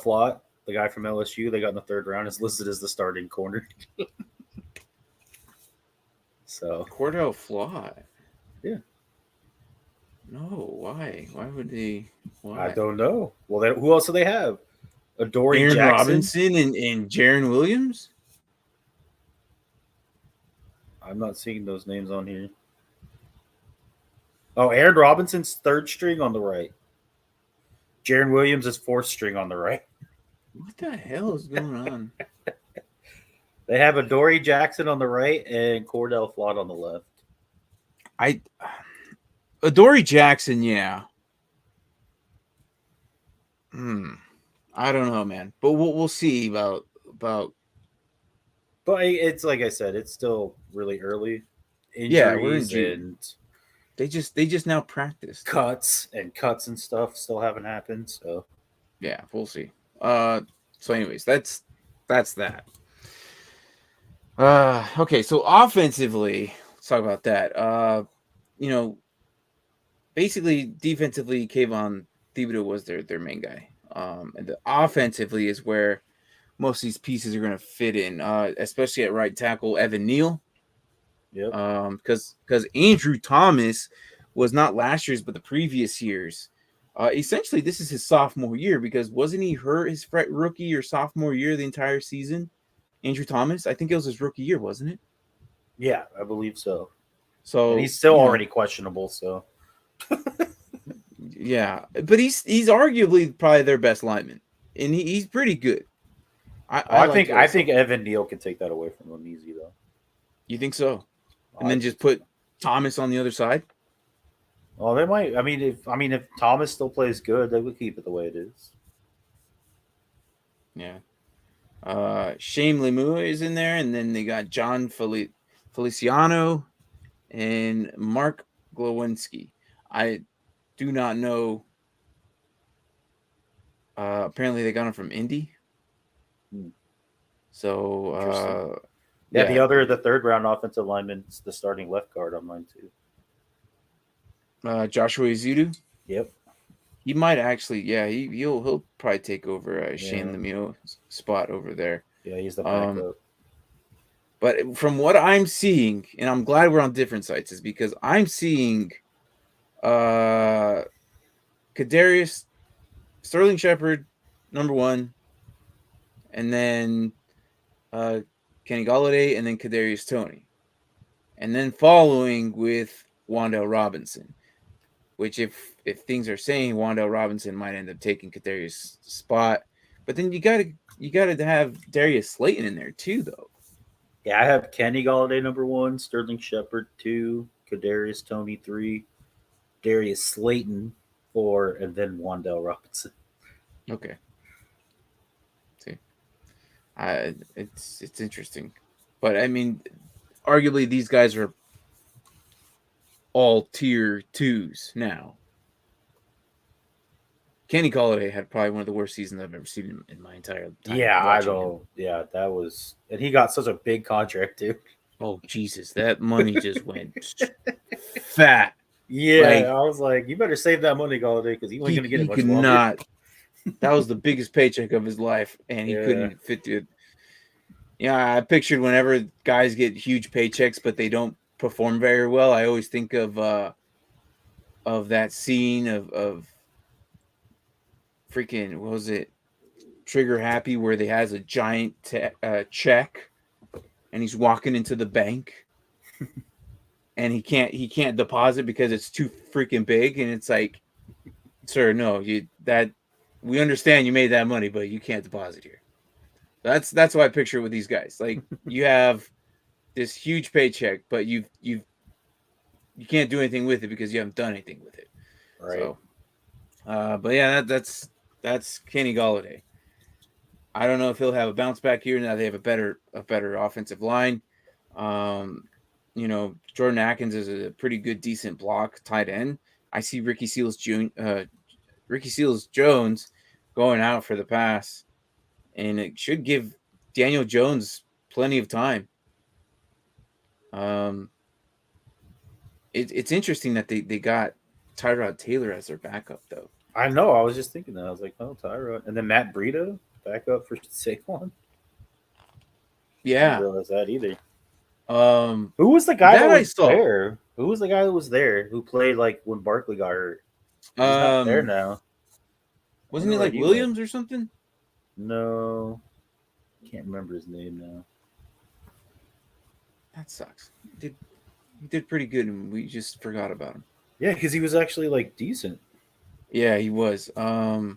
Flott, the guy from LSU they got in the third round, is listed as the starting corner. So Cordell Flott. Yeah. No, why? Why would they? Why? I don't know. Well, who else do they have? Adoree Aaron Jackson? Robinson and Jaron Williams? I'm not seeing those names on here. Oh, Aaron Robinson's third string on the right. Jaron Williams is fourth string on the right. What the hell is going on? They have Adoree Jackson on the right and Cordell Flott on the left. Adoree Jackson, yeah. I don't know, man. But we'll see about. But it's like I said, it's still really early. Injuries we're in June. They just now practiced. Cuts and stuff still haven't happened. So yeah, we'll see. So anyways, that's that. Okay, so offensively, let's talk about that. Basically defensively, Kayvon Thibodeau was their main guy. And the offensively is where most of these pieces are going to fit in, especially at right tackle, Evan Neal. Yep. Because Andrew Thomas was not last year's, but the previous year's. Essentially, this is his sophomore year because wasn't he hurt his rookie or sophomore year the entire season? Andrew Thomas, I think it was his rookie year, wasn't it? Yeah, I believe so. So and he's still already questionable. So yeah, but he's arguably probably their best lineman, and he's pretty good. I think Evan Neal can take that away from him easy though. You think so? And then just put Thomas on the other side. Well, they might. I mean, if Thomas still plays good, they would keep it the way it is. Yeah. Shane Lemua is in there, and then they got John Feliciano and Mark Glowinski. I do not know. Apparently, they got him from Indy. So, the third round offensive lineman is the starting left guard on mine too. Joshua Ezeudu. Yep. He might actually, he'll probably take over Shane Lemieux's spot over there. Yeah, he's the backup. But from what I'm seeing, and I'm glad we're on different sites, is because I'm seeing Kadarius Sterling Shepard, number 1, and then Kenny Golladay, and then Kadarius Toney. And then following with Wan'Dale Robinson, which if things are saying Wan'Dale Robinson might end up taking Kadarius' spot. But then you gotta have Darius Slayton in there too, though. Yeah, I have Kenny Golladay number 1, Sterling Shepard 2, Kadarius Toney 3, Darius Slayton 4, and then Wan'Dale Robinson. Okay. See, it's interesting, but I mean, arguably these guys are all tier 2s now. Kenny Golladay had probably one of the worst seasons I've ever seen in my entire time. Yeah, I know. Yeah, that was, and he got such a big contract too. Oh Jesus, that money just went fat. Yeah, like, I was like, you better save that money, Golladay, because he wasn't going to get it much longer. Not. That was the biggest paycheck of his life, and he couldn't fit it. Yeah, I pictured whenever guys get huge paychecks, but they don't perform very well. I always think of that scene of freaking, what was it, Trigger Happy, where they has a giant check, and he's walking into the bank, and he can't deposit because it's too freaking big, and it's like, sir, no, we understand you made that money, but you can't deposit here. That's what I picture with these guys. Like, you have this huge paycheck, but you can't do anything with it because you haven't done anything with it. Right. So, but yeah, that's Kenny Golladay. I don't know if he'll have a bounce back here now they have a better offensive line. You know, Jordan Atkins is a pretty good, decent block tight end. I see Ricky Seals-Jones going out for the pass, and it should give Daniel Jones plenty of time. It's interesting that they got Tyrod Taylor as their backup, though. I know. I was just thinking that. I was like, oh, Tyrod. And then Matt Breida, backup for Saquon. Yeah. I didn't realize that either. Who was the guy that was there? Who was the guy that was there who played like when Barkley got hurt? He's not there now. Wasn't he like Williams or something? No. Can't remember his name now. That sucks. He did pretty good, and we just forgot about him. Yeah, because he was actually like decent. Yeah, he was. I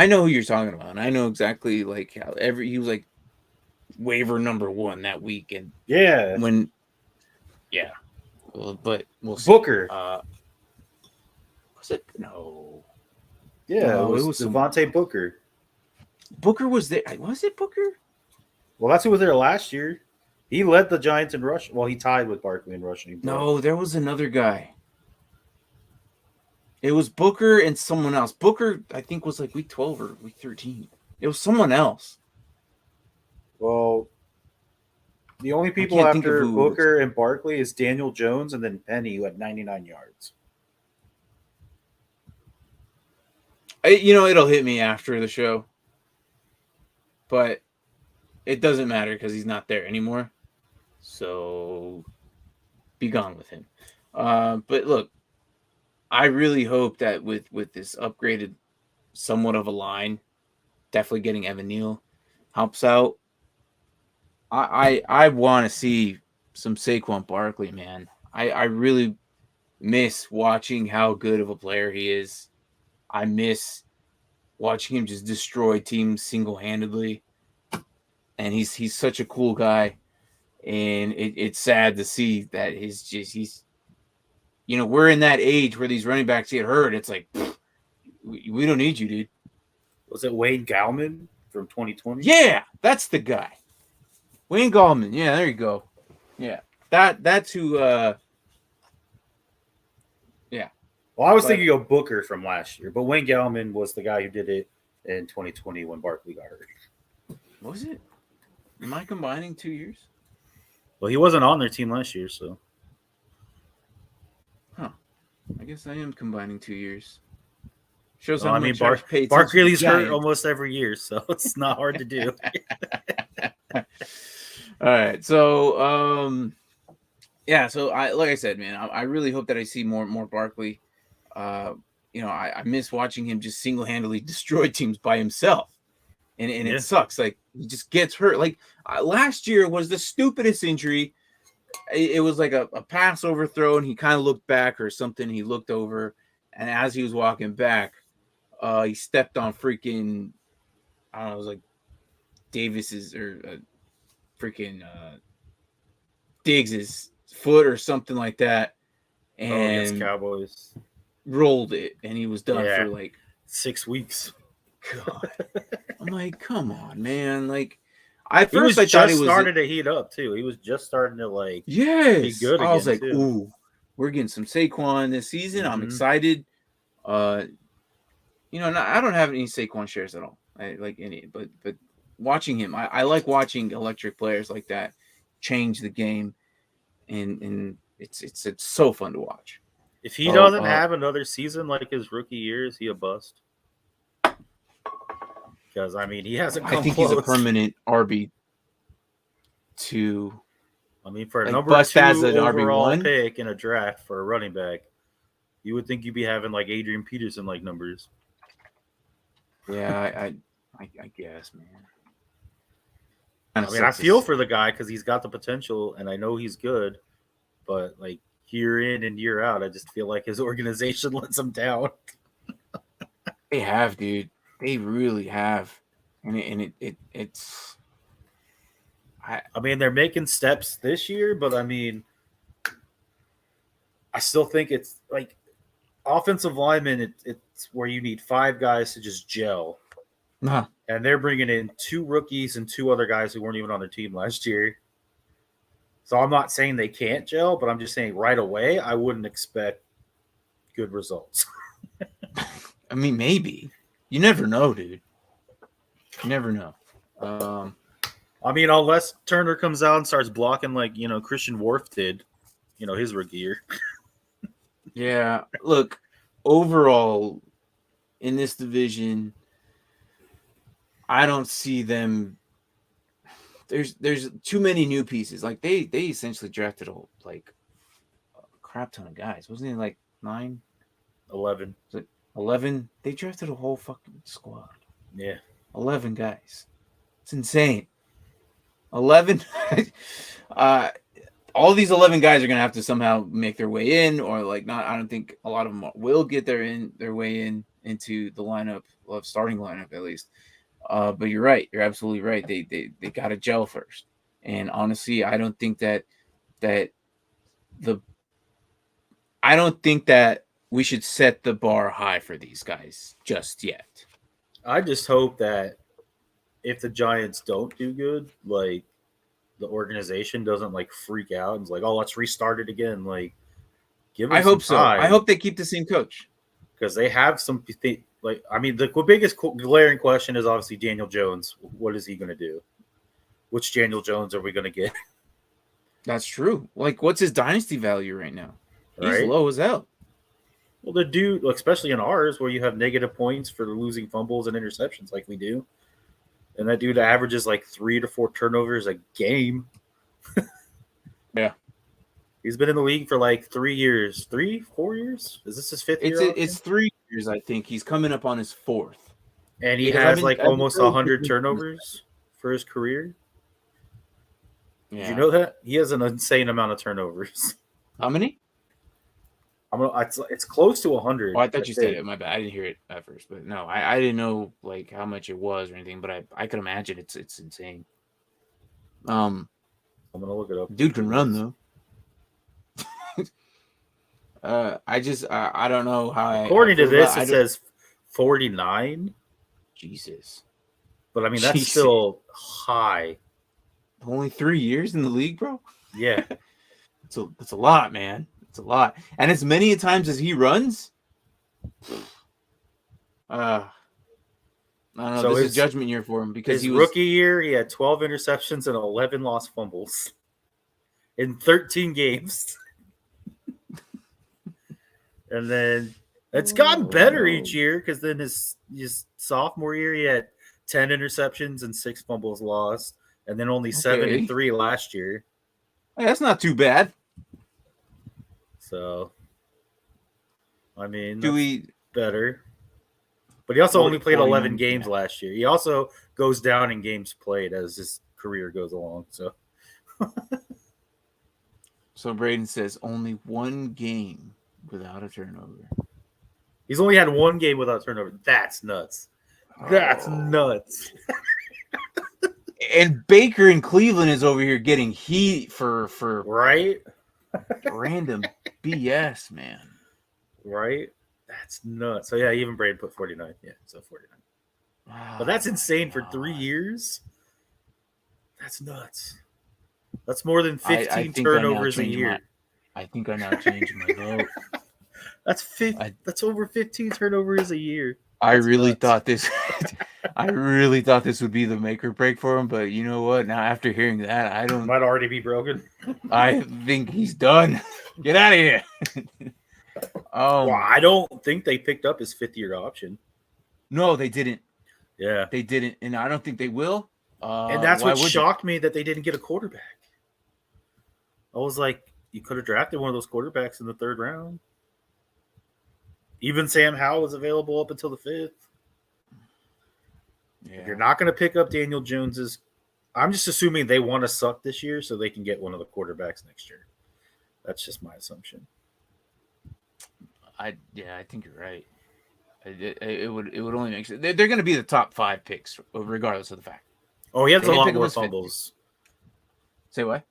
know who you're talking about, and I know exactly like how he was like waiver number 1 that week, and but we'll see. Booker. Was it? No. Yeah, it was Devontae Booker. Booker was there. Was it Booker? Well, that's who was there last year. He led the Giants in rushing. Well, he tied with Barkley in rushing. No, there was another guy. It was Booker and someone else. Booker, I think, was like week 12 or week 13. It was someone else. Well, the only people after Booker and Barkley is Daniel Jones and then Penny, who had 99 yards. It'll hit me after the show. But it doesn't matter because he's not there anymore. So be gone with him. But look, I really hope that with this upgraded somewhat of a line, definitely getting Evan Neal helps out. I want to see some Saquon Barkley, man. I really miss watching how good of a player he is. I miss watching him just destroy teams single-handedly. And he's such a cool guy. And it's sad to see that he's we're in that age where these running backs get hurt. It's like, we don't need you, dude. Was it Wayne Gallman from 2020? Yeah, that's the guy. Wayne Gallman. Yeah, there you go. Yeah. That's who yeah. Well, I was thinking of Booker from last year, but Wayne Gallman was the guy who did it in 2020 when Barkley got hurt. Was it? Am I combining 2 years? Well, he wasn't on their team last year, so. Huh. I guess I am combining 2 years. Shows well, how much Barkley's hurt almost every year, so it's not hard to do. All right. So yeah, so like I said, man, I really hope that I see more Barkley. I miss watching him just single-handedly destroy teams by himself. And Yeah. it sucks. Like, he just gets hurt. Like, last year was the stupidest injury. It was like a pass overthrow, and he kind of looked back or something. He looked over, and as he was walking back, he stepped on freaking, I don't know, it was like Davis's or freaking Diggs's foot or something like that, Against and Cowboys. rolled it, and he was done Yeah. for like 6 weeks. God. I'm like, come on, man. Like, I thought he was started to heat up too. He was just starting to be yes. good I was again, like, too. ooh, we're getting some Saquon this season. I'm Mhm. excited. I don't have any Saquon shares at all. I like any, but watching him, I like watching electric players like that change the game, and it's so fun to watch. If he doesn't have another season like his rookie year, is he a bust? Because he hasn't come I think close. he's a permanent RB2. For a like number bust 2 as an overall RB1 pick in a draft for a running back, you would think you'd be having like Adrian Peterson like numbers. Yeah, I guess, man. I feel for the guy because he's got the potential, and I know he's good, but like year in and year out, I just feel like his organization lets him down. They have, dude. They really have, and it's. They're making steps this year, but I still think it's like offensive linemen. It's where you need 5 guys to just gel. Nah. And they're bringing in 2 rookies and 2 other guys who weren't even on their team last year. So I'm not saying they can't gel, but I'm just saying right away I wouldn't expect good results. Maybe. You never know, dude. You never know. Unless Turner comes out and starts blocking like, Christian Worf did, his rookie year. Yeah. Look, overall, in this division, I don't see them. There's too many new pieces. Like they essentially drafted a crap ton of guys. Wasn't it like 9? 11. Was it 11? They drafted a whole fucking squad. Yeah. 11 guys. It's insane. 11. All these 11 guys are gonna have to somehow make their way in, or like not. I don't think a lot of them will get their way into the lineup, starting lineup at least. But you're right. You're absolutely right. They got to gel first. And honestly, I don't think that we should set the bar high for these guys just yet. I just hope that if the Giants don't do good, like the organization doesn't like freak out and is like, oh, let's restart it again. Like, give them I hope so. I hope they keep the same coach because they have some. The biggest glaring question is obviously Daniel Jones. What is he going to do? Which Daniel Jones are we going to get? That's true. Like, what's his dynasty value right now? He's Right? low as hell. Well, the dude, especially in ours, where you have negative points for losing fumbles and interceptions like we do. And that dude averages like 3 to 4 turnovers a game. Yeah. He's been in the league for like 3 years. 4 years? Is this his 5th year? It's 3 years, I think. He's coming up on his 4th. And he has almost 100 turnovers for his career. Yeah. Did you know that? He has an insane amount of turnovers. How many? It's close to 100. Oh, I thought you said it. My bad. I didn't hear it at first, but no, I didn't know like how much it was or anything. But I could imagine it's insane. I'm gonna look it up. Dude can run though. I don't know how. According to this, it says 49. Jesus. But that's still high. Only 3 years in the league, bro. Yeah, it's a lot, man. It's a lot, and as many times as he runs. I don't know. So this is judgment year for him because his rookie year he had 12 interceptions and 11 lost fumbles in 13 games. And then it's gotten better each year because then his sophomore year he had 10 interceptions and 6 fumbles lost. and then only Okay. 7-3 last year. Hey, that's not too bad. So, I mean, Do that's we? better. But he also only played 11 49, games yeah. last year. He also goes down in games played as his career goes along. So Braden says only one game without a turnover. He's only had one game without turnover. That's nuts. That's Oh. nuts. And Baker in Cleveland is over here getting heat for Right? random BS, man. Right? That's nuts. So, yeah, even Braden put 49. Yeah, so 49. But that's Oh, insane for 3 years. That's nuts. That's more than 15 turnovers a year. I think I now changed my vote. That's over 15 turnovers a year. I That's really nuts. thought this. I really thought this would be the make or break for him, but you know what? Now after hearing that, I don't. Might already be broken. I think he's done. Get out of here. Well, I don't think they picked up his 5th-year option. No, they didn't. Yeah, They didn't, and I don't think they will. and that's why what would shocked me that they didn't get a quarterback. I was like, you could have drafted one of those quarterbacks in the 3rd round. Even Sam Howell was available up until the 5th. Yeah. If you're not going to pick up Daniel Jones's, I'm just assuming they want to suck this year so they can get one of the quarterbacks next year. That's just my assumption. I think you're right. It would only make sense. They're going to be the top 5 picks, regardless of the fact. Oh, he has They a didn't lot pick him more as 50. fumbles. Say what?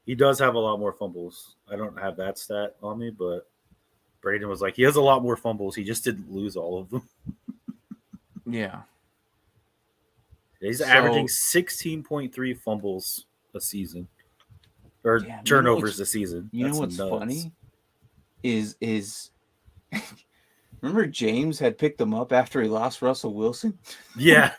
He does have a lot more fumbles. I don't have that stat on me, but Braden was like, he has a lot more fumbles. He just didn't lose all of them. Yeah. He's averaging 16.3 fumbles a season, or Yeah, turnovers a season. You know what's funny? Is remember James had picked him up after he lost Russell Wilson? Yeah.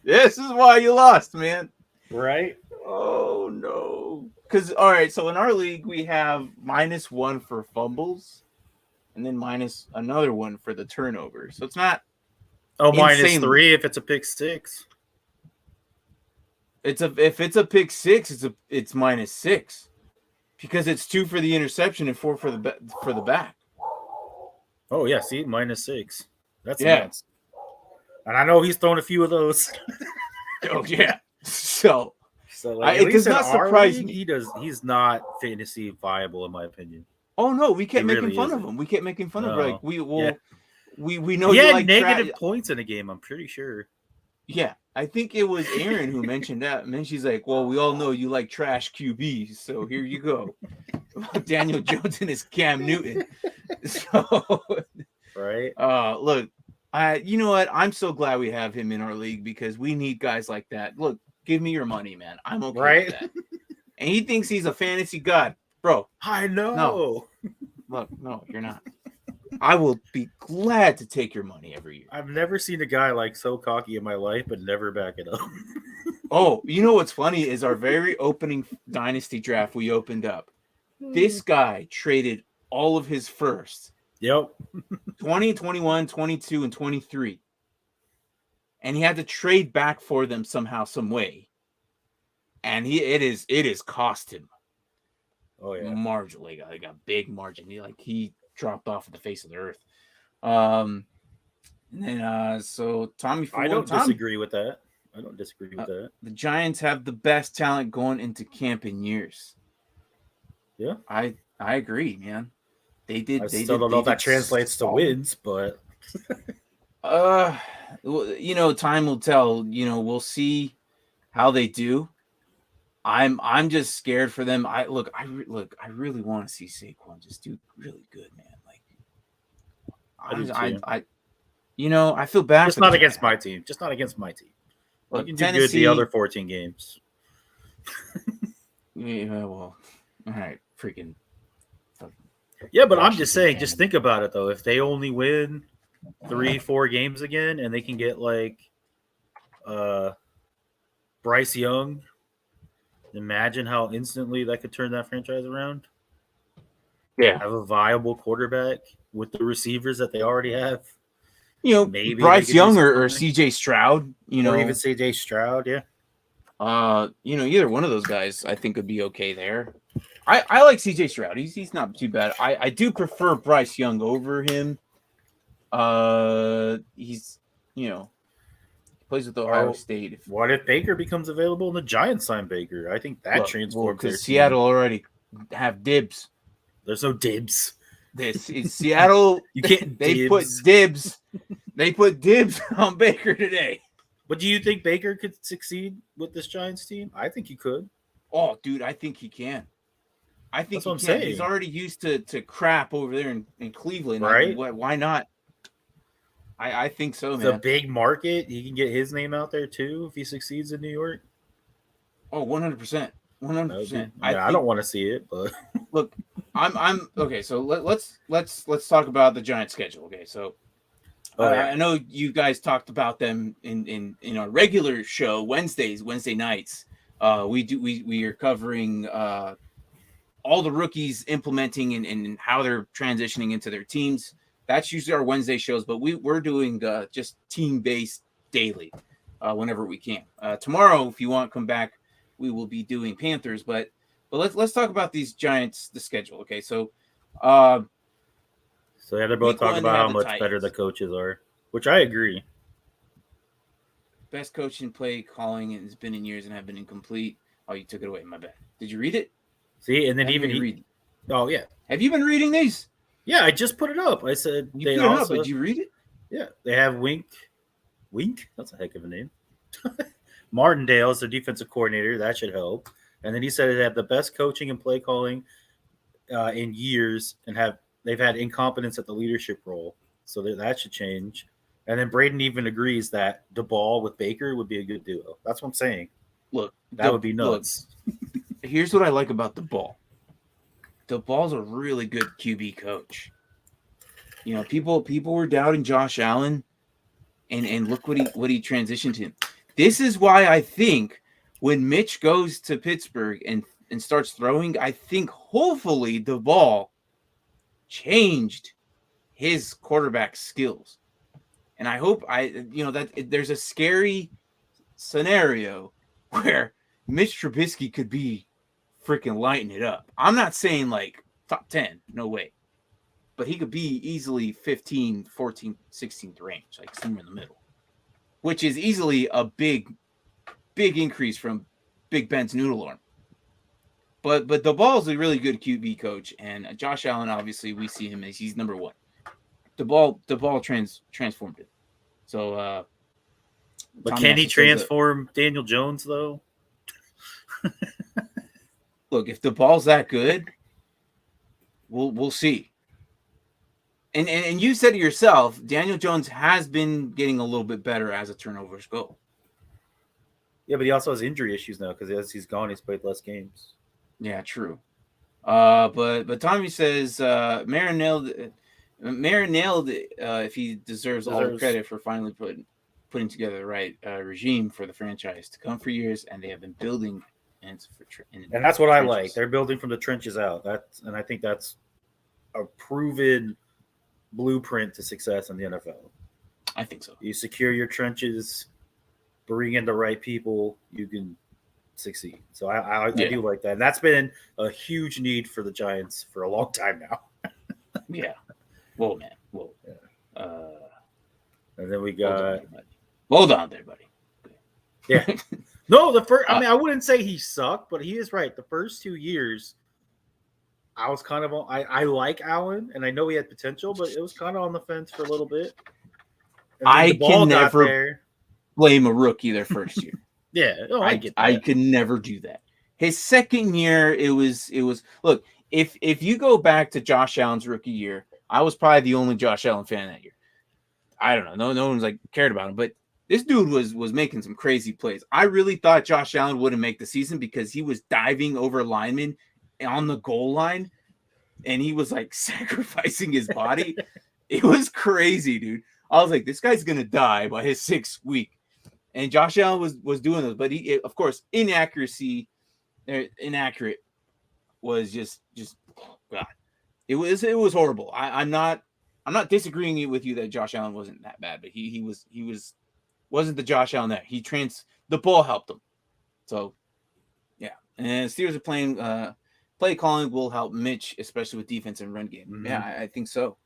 This is why you lost, man. Right? Oh no. Because all right, so in our league we have -1 for fumbles, and then minus another one for the turnover. So it's not. Oh, Insane. -3 if it's a pick 6. If it's a pick 6, it's -6 because it's 2 for the interception and 4 for the back. Oh yeah, see, -6. That's Yeah. nuts. And I know he's thrown a few of those. Oh yeah. So like, it does not surprise me. He's not fantasy viable in my opinion. Oh no, we kept He making really fun of isn't. him. We kept making fun of him. No. Like we Yeah. know He you had like negative points in a game, I'm pretty sure. Yeah, I think it was Aaron who mentioned that. And then she's like, "Well, we all know you like trash QBs, so here you go." Daniel Jones and his Cam Newton. So, Right? look, you know what? I'm so glad we have him in our league because we need guys like that. Look, give me your money, man. I'm okay Right? with that. And he thinks he's a fantasy god, bro. I know. No. Look, no, you're not. I will be glad to take your money every year. I've never seen a guy like so cocky in my life, but never back it up. Oh, you know what's funny is our very opening Dynasty draft we opened up. This guy traded all of his firsts. Yep. 20, 21, 22, and 23. And he had to trade back for them somehow, some way. And it is cost him. Oh yeah. Marginally, like a big margin. He dropped off the face of the earth. And then so Tommy, I don't disagree with that. I don't disagree with that. The Giants have the best talent going into camp in years. Yeah. I agree, man. They did. I still don't know if that translates to wins, but time will tell. We'll see how they do. I'm just scared for them. I really want to see Saquon just do really good, man. I feel bad. just not against my team. Just not against my team. Look, you can do Tennessee, good the other 14 games. Yeah, well, all right, freaking. Yeah, but I'm just saying, just think about it though. If they only win 3-4 games again, and they can get like Bryce Young, imagine how instantly that could turn that franchise around. Yeah, have a viable quarterback with the receivers that they already have. Maybe Bryce Young or CJ Stroud. Or even CJ Stroud. Yeah. Either one of those guys I think would be okay there. I like CJ Stroud. He's not too bad. I do prefer Bryce Young over him. He's plays with Ohio State. What if Baker becomes available and the Giants sign Baker? I think that transforms their team. Seattle already have dibs. There's no dibs. This is Seattle. You can't. They put dibs. They put dibs on Baker today. But do you think Baker could succeed with this Giants team? I think he could. Oh, dude, I think he can. I think That's what I'm can. saying. He's already used to crap over there in Cleveland. Right? I mean, why not? I think so, man. It's a big market. He can get his name out there too if he succeeds in New York. Oh, 100%. 100%. I don't want to see it, but look, I'm okay. So let's talk about the Giants schedule. Okay, so I know you guys talked about them in our regular show Wednesday nights. We are covering all the rookies implementing and how they're transitioning into their teams. That's usually our Wednesday shows, but we're doing just team-based daily whenever we can. Tomorrow, if you want to come back, we will be doing Panthers. But let's talk about these Giants, the schedule. Okay, so they're both talking about how much better the coaches are, which I agree. Best coach in play calling has been in years and have been incomplete. Oh, you took it away. My bad. Did you read it? See, and then read. Oh yeah. Have you been reading these? Yeah, I just put it up. I said you put it up, but did you read it? Yeah, they have Wink. That's a heck of a name. Martindale is the defensive coordinator. That should help. And then he said they have the best coaching and play calling in years, and they've had incompetence at the leadership role. So that should change. And then Braden even agrees that DeBall with Baker would be a good duo. That's what I'm saying. Look, that would be nuts. Here's what I like about DeBall. DeBall's a really good QB coach. People were doubting Josh Allen, and look what he transitioned to. This is why I think when Mitch goes to Pittsburgh and starts throwing, I think hopefully DeBall changed his quarterback skills. And I hope that there's a scary scenario where Mitch Trubisky could be freaking lighting it up. I'm not saying like top 10, no way. But he could be easily 15, 14, 16th range, like somewhere in the middle. Which is easily a big increase from Big Ben's noodle arm. But the ball's a really good QB coach, and Josh Allen, obviously, we see him as he's number one. The ball transformed it. So, but can he transform Daniel Jones though? Look, if the ball's that good, we'll see. And you said to yourself, Daniel Jones has been getting a little bit better as the turnovers go. Yeah, but he also has injury issues now because as he's gone, he's played less games. Yeah, true. But Tommy says Mara nailed if he deserves all the credit for finally putting together the right regime for the franchise to come for years, and they have been building and that's what I like. They're building from the trenches out. And I think that's a proven blueprint to success in the NFL. I think so. You secure your trenches, bring in the right people, you can succeed. So I do like that. And that's been a huge need for the Giants for a long time now. Yeah. Whoa, man. Whoa. Yeah. And then we got. Hold on there, buddy. Yeah. No, I wouldn't say he sucked, but he is right. The first 2 years, I was kind of on. I like Allen, and I know he had potential, but it was kind of on the fence for a little bit. I can never blame a rookie their first year. Yeah, I get that. I can never do that. His second year, it was. Look, if you go back to Josh Allen's rookie year, I was probably the only Josh Allen fan that year. I don't know. No one's like cared about him, but this dude was making some crazy plays. I really thought Josh Allen wouldn't make the season because he was diving over linemen on the goal line, and he was like sacrificing his body. It was crazy, dude. I was like, this guy's gonna die by his 6th week. And Josh Allen was doing those, but he, of course, inaccurate was just God. It was horrible. I'm not disagreeing with you that Josh Allen wasn't that bad, but he wasn't the Josh Allen that the ball helped him. So, yeah. And Steelers are playing play calling will help Mitch, especially with defense and run game. Mhm. Yeah, I think so.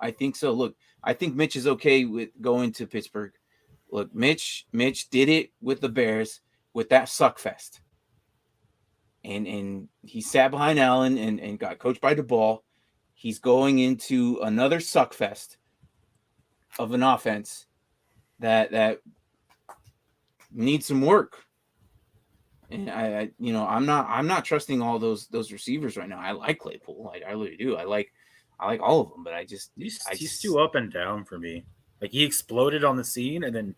I think so. Look, I think Mitch is okay with going to Pittsburgh. Look, Mitch did it with the Bears with that suck fest. And he sat behind Allen and got coached by DeBall. He's going into another suck fest of an offense that needs some work. And I'm not trusting all those receivers right now. I like Claypool. I really do. I like all of them, but He's too up and down for me. Like he exploded on the scene and then,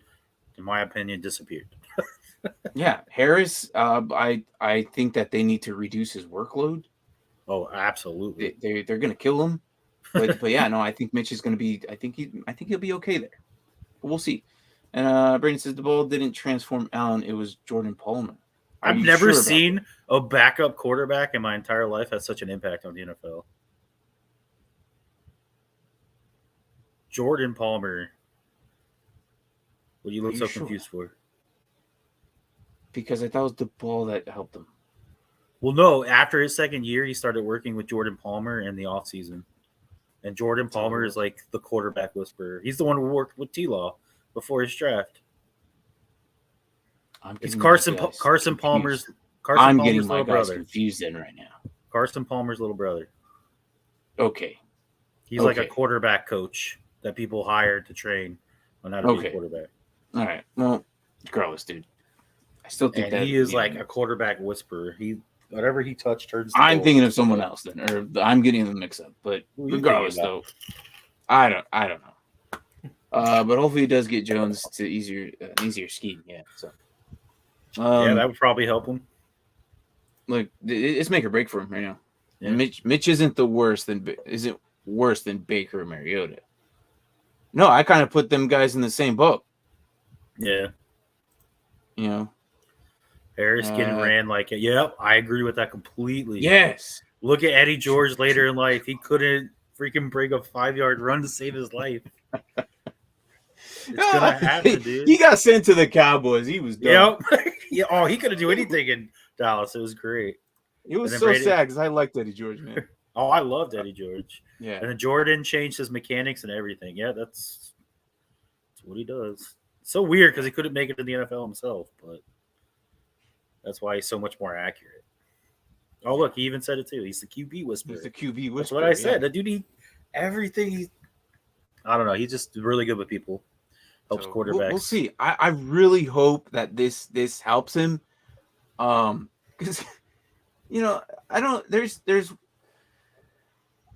in my opinion, disappeared. Yeah, Harris. I think that they need to reduce his workload. Oh, absolutely. They're going to kill him. But yeah, no, I think Mitch is going to be. I think he'll be okay there. But we'll see. And Brandon says the ball didn't transform Allen. It was Jordan Palmer. I've never seen a backup quarterback in my entire life have such an impact on the NFL. Jordan Palmer. What do you look so confused for? Because I thought it was the ball that helped him. Well, no. After his second year, he started working with Jordan Palmer in the offseason. And Jordan Palmer is like the quarterback whisperer. He's the one who worked with T-Law before his draft. It's Carson Palmer's little brother. Confused in right now. Carson Palmer's little brother. Okay. He's like a quarterback coach that people hire to train on how to be a quarterback. All right. Well, regardless, dude. I still think that he is like a quarterback whisperer. Whatever he touched turns. I'm thinking of someone else then, or I'm getting them mixed up. But regardless, though, I don't know. But hopefully he does get Jones to an easier scheme. Yeah. So. Yeah, that would probably help him. Look, it's make or break for him right now. Yeah. And Mitch isn't worse than Baker or Mariota. No, I kind of put them guys in the same boat. Yeah. You know, Harris getting ran like it. Yep, I agree with that completely. Yes. Look at Eddie George later in life. He couldn't freaking break a 5-yard run to save his life. It's gonna happen, dude. He got sent to the Cowboys. He was done. Yep. Yeah. Oh, he couldn't do anything in Dallas. It was great. It was so sad because I liked Eddie George, man. Oh, I loved Eddie George. Yeah. And then Jordan changed his mechanics and everything. Yeah, that's what he does. It's so weird because he couldn't make it to the NFL himself, but that's why he's so much more accurate. Oh, look, he even said it too. He's the QB whisperer. He's the QB whisperer. That's what I said. That dude, everything. I don't know. He's just really good with people. Helps quarterbacks. We'll see. I really hope that this helps him. Because there's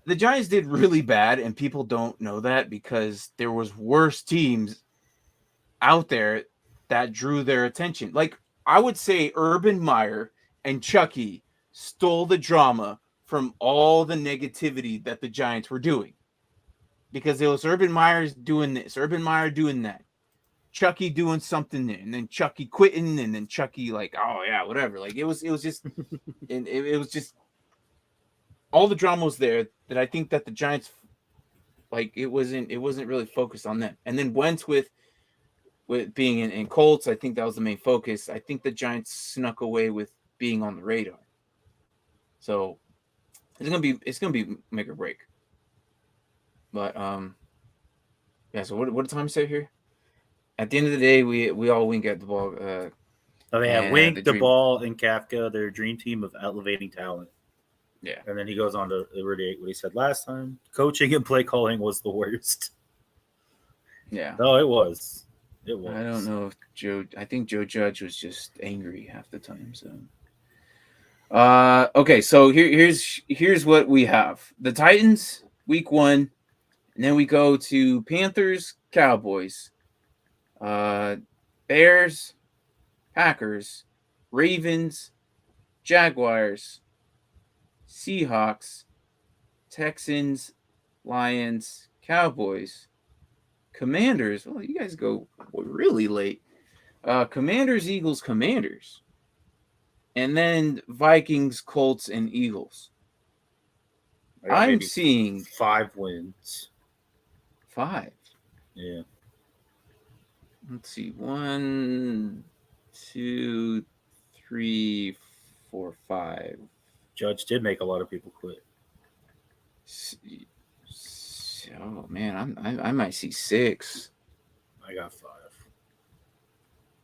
the Giants did really bad, and people don't know that because there was worse teams out there that drew their attention. Like I would say Urban Meyer and Chucky stole the drama from all the negativity that the Giants were doing. Because it was Urban Meyer's doing this, Urban Meyer doing that, Chucky doing something, and then Chucky quitting, and then Chucky like, oh yeah, whatever. Like it was just, and it was just all the drama was there that I think that the Giants, like it wasn't really focused on them. And then Wentz with being in Colts, I think that was the main focus. I think the Giants snuck away with being on the radar. So it's gonna be make or break. But yeah. So what did Tom say here? At the end of the day, we all wink at the ball. They have Wink, the ball, and Kafka. Their dream team of elevating talent. Yeah. And then he goes on to reiterate what he said last time: coaching and play calling was the worst. Yeah. No, it was. It was. I don't know if Joe. I think Joe Judge was just angry half the time. So. Okay. So here's what we have: the Titans, Week 1. And then we go to Panthers, Cowboys, Bears, Packers, Ravens, Jaguars, Seahawks, Texans, Lions, Cowboys, Commanders. Well, you guys go really late. Commanders, Eagles, Commanders. And then Vikings, Colts, and Eagles. I'm seeing 5 wins. 5. Yeah. Let's see. 1, 2, 3, 4, 5. Judge did make a lot of people quit. Oh man, I might see 6. I got 5.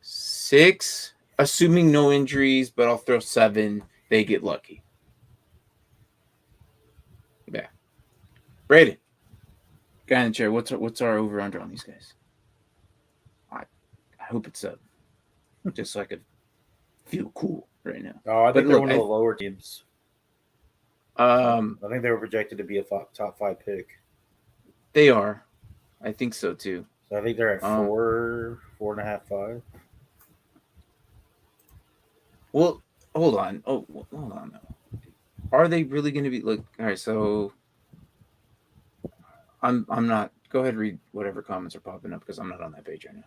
6, assuming no injuries, but I'll throw 7. They get lucky. Yeah. Braden, guy in the chair. What's our over under on these guys? I hope it's 7, just so I could feel cool right now. Oh, I think they're one of the lower teams. I think they were projected to be a top 5 pick. They are. I think so too. So I think they're at 4.5, 5. Well, hold on. Oh, hold on. Are they really going to be all right? So I'm not. Go ahead, and read whatever comments are popping up because I'm not on that page right now.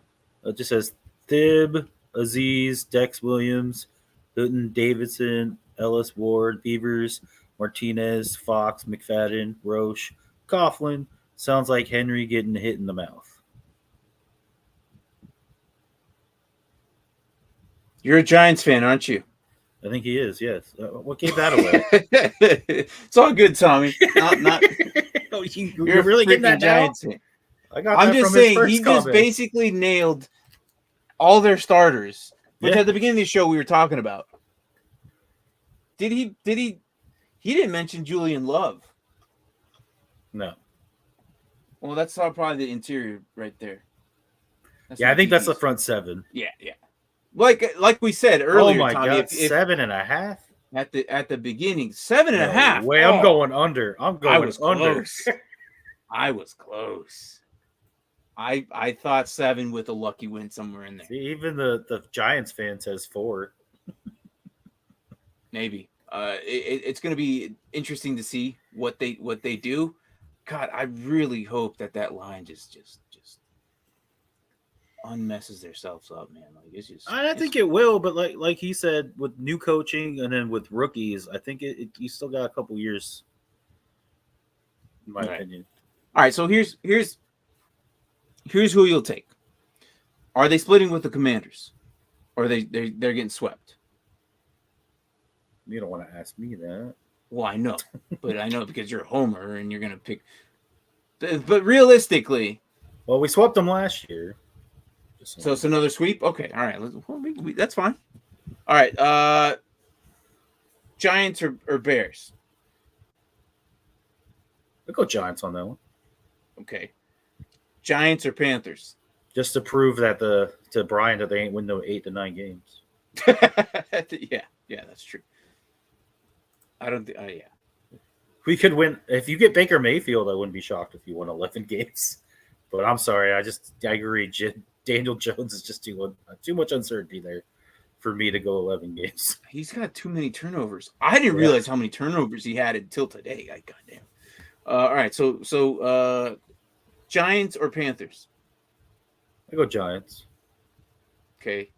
It just says Thib, Aziz, Dex Williams, Hutton, Davidson, Ellis, Ward, Beavers, Martinez, Fox, McFadden, Roche, Coughlin. Sounds like Henry getting hit in the mouth. You're a Giants fan, aren't you? I think he is, yes. What gave that away? It's all good, Tommy. Not you're really getting that Giants fan. I'm just saying he just basically nailed all their starters, which at the beginning of the show we were talking about. Did he? He didn't mention Julian Love. No. Well, that's probably the interior right there. I think that's the front 7. Yeah. Like we said earlier, oh my Tommy, God, 7.5 at the beginning, 7.5. Wait, I'm going under. I was under. Close. I was close. I thought 7 with a lucky win somewhere in there. See, even the Giants fan says 4. Maybe. It's going to be interesting to see what they do. God, I really hope that line just unmesses themselves up, man. Like it's just. I think it will, but like he said, with new coaching and then with rookies, I think you still got a couple years. In my opinion. All right, so here's who you'll take. Are they splitting with the Commanders, or they're getting swept? You don't want to ask me that. Well, I know, but I know because you're a homer and you're gonna pick. But realistically, well, we swept them last year. So it's another sweep. Okay, all right. That's fine. All right. Giants or Bears? I'll go Giants on that one. Okay. Giants or Panthers? Just to prove that to Brian that they ain't win no 8 to 9 games. Yeah, that's true. I don't think. Yeah. We could win if you get Baker Mayfield. I wouldn't be shocked if you won 11 games. But I'm sorry. I agree. Daniel Jones is just too much uncertainty there for me to go 11 games. He's got too many turnovers. I didn't realize how many turnovers he had until today. Goddamn. All right, so Giants or Panthers? I go Giants. Okay.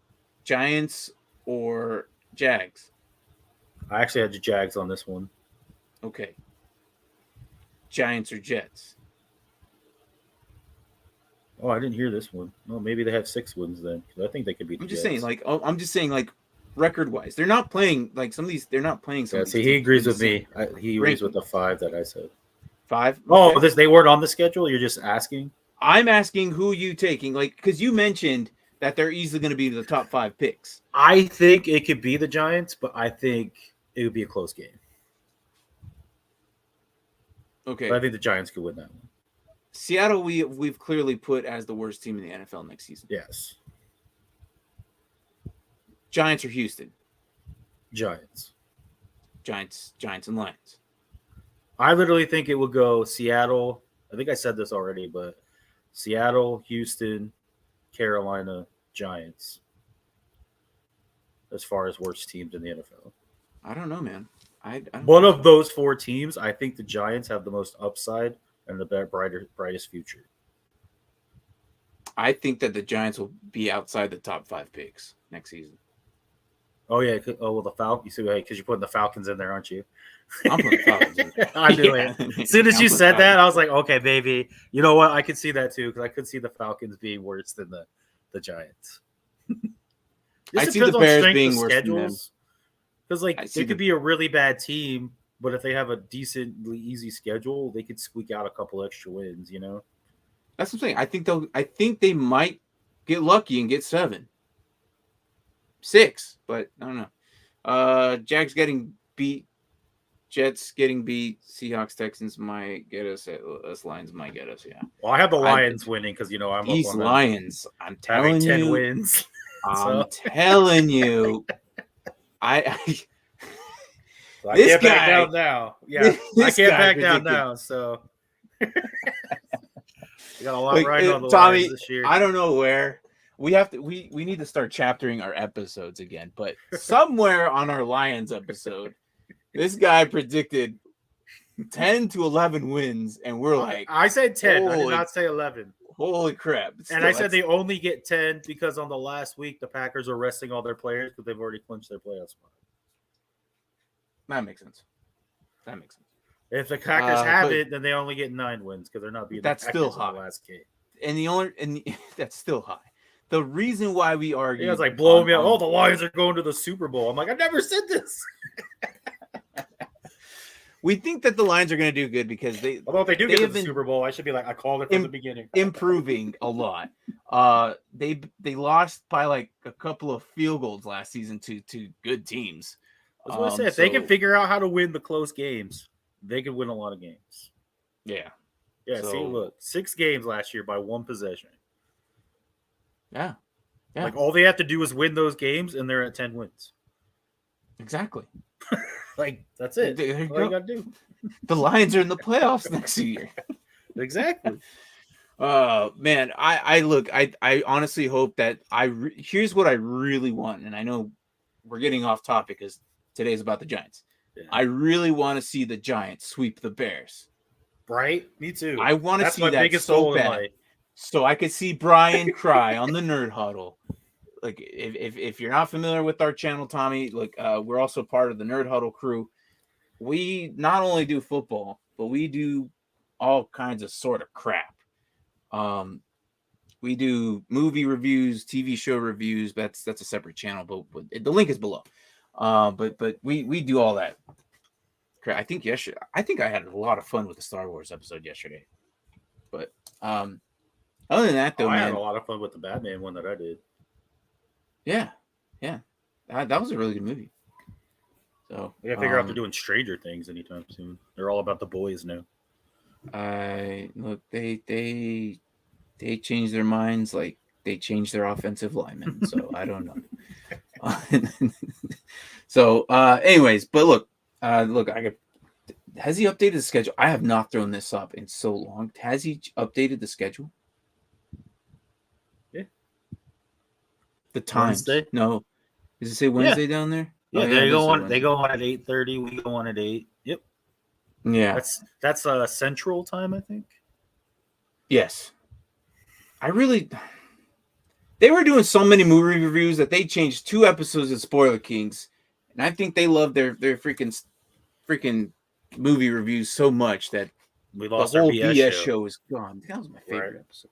Giants or Jags? I actually had the Jags on this one. Okay. Giants or Jets? Oh, I didn't hear this one. Well, maybe they have 6 wins then. I think they could beat the Jets. I'm just saying, record-wise, they're not playing some of these. They're not playing. He agrees with me. He agrees with the 5 that I said. 5. Okay. Oh, they weren't on the schedule. You're just asking. I'm asking who you taking, because you mentioned that they're easily going to be the top 5 picks. I think it could be the Giants, but I think it would be a close game. Okay, but I think the Giants could win that one. Seattle, we've clearly put as the worst team in the NFL next season. Yes. Giants or Houston? Giants. Giants and Lions. I literally think it would go Seattle. I think I said this already, but Seattle, Houston, Carolina, Giants. As far as worst teams in the NFL. I don't know, man. One of those 4 teams, I think the Giants have the most upside and the brightest future. I think that the Giants will be outside the top 5 picks next season. Oh, yeah. Oh, well, the Falcons. Because you're putting the Falcons in there, aren't you? I'm putting the Falcons in there. I knew it. As soon as you said that, I was like, okay, baby. You know what? I could see that, too, because I could see the Falcons being worse than the Giants. I see the Bears being worse than them. Because they could be a really bad team, but if they have a decently easy schedule, they could squeak out a couple extra wins. That's what I'm saying. I think they might get lucky and get 7, 6, but I don't know. Jags getting beat, Jets getting beat, Seahawks, Texans might get us. Us Lions might get us. Yeah. Well, I have the Lions winning because I'm these up on Lions. I'm telling you, 10 wins. I'm telling you, I can't back down now. Yeah, I can't back down now. So we got a lot riding on the Tommy, Lions this year. I don't know where we have to. We need to start chaptering our episodes again. But somewhere on our Lions episode, this guy predicted 10 to 11 wins, and we're like, I said 10. I did not say 11. Holy crap! And I said they only get 10 because on the last week the Packers are resting all their players because they've already clinched their playoff spot. That makes sense. If the Packers have it, then they only get 9 wins because they're not beating. That's the still Packers high. in the last game. That's still high. The reason why we argue, it's like blowing me up. Oh, the Lions are going to the Super Bowl. I'm like, I never said this. We think that the Lions are going to do good because although if they do get to the Super Bowl, I should be like, I called it from the beginning. Improving a lot. They lost by like a couple of field goals last season to good teams. That's what I said. If they can figure out how to win the close games, they could win a lot of games. Yeah. Yeah. See, look, 6 games last year by 1 possession. Yeah. Like all they have to do is win those games, and they're at 10 wins. Exactly. Like that's it. There you all go. you gotta do. The Lions are in the playoffs next year. Exactly. Man, I honestly hope that here's what I really want, and I know we're getting off topic because today's about the Giants. Yeah. I really want to see the Giants sweep the Bears. Right? Me too. I want to see that so bad, so I could see Brian cry on the Nerd Huddle. Like if you're not familiar with our channel, Tommy, like we're also part of the Nerd Huddle crew. We not only do football, but we do all kinds of sort of crap. We do movie reviews, TV show reviews. That's a separate channel, but the link is below. But we do all that. I think I had a lot of fun with the Star Wars episode yesterday. But other than that, though, I had a lot of fun with the Batman one that I did. Yeah. That was a really good movie. So we gotta figure out they're doing Stranger Things anytime soon. They're all about the boys now. Look, they changed their minds like they changed their offensive linemen. So I don't know. So anyways, but look, has he updated the schedule? I have not thrown this up in so long. Has he updated the schedule? Yeah. The times? Wednesday? No. Does it say Wednesday down there? Yeah, they go on at 8:30. We go on at 8. Yep. Yeah. That's Central time, I think. Yes. They were doing so many movie reviews that they changed 2 episodes of Spoiler Kings, and I think they love their freaking movie reviews so much that we lost the whole our BS show is gone. That was my favorite episode.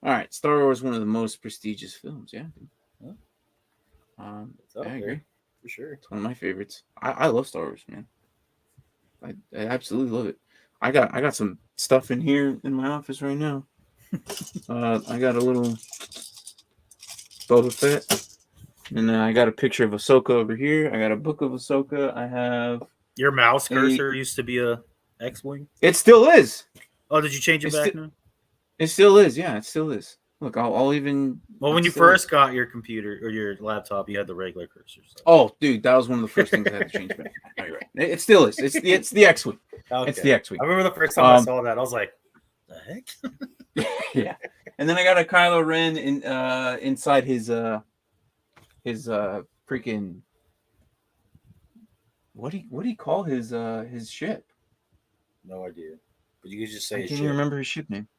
All right, Star Wars, one of the most prestigious films. Yeah. I agree. For sure. It's one of my favorites. I love Star Wars, man. I absolutely love it. I got some stuff in here in my office right now. I got a little Boba Fett, and then I got a picture of Ahsoka over here. I got a book of Ahsoka. I have your mouse cursor used to be a X-wing. It still is. Oh, did you change it back now? It still is. Yeah, it still is. Look, I'll even. Well, when you first got your computer or your laptop, you had the regular cursor. So. Oh, dude, that was one of the first things I had to change back. No, you're right. It still is. It's the X-wing. Okay. It's the X-wing. I remember the first time I saw that, I was like, "The heck?" Yeah. And then I got a Kylo Ren inside his freaking what do you call his ship? No idea. But you could just say I can't even remember his ship name.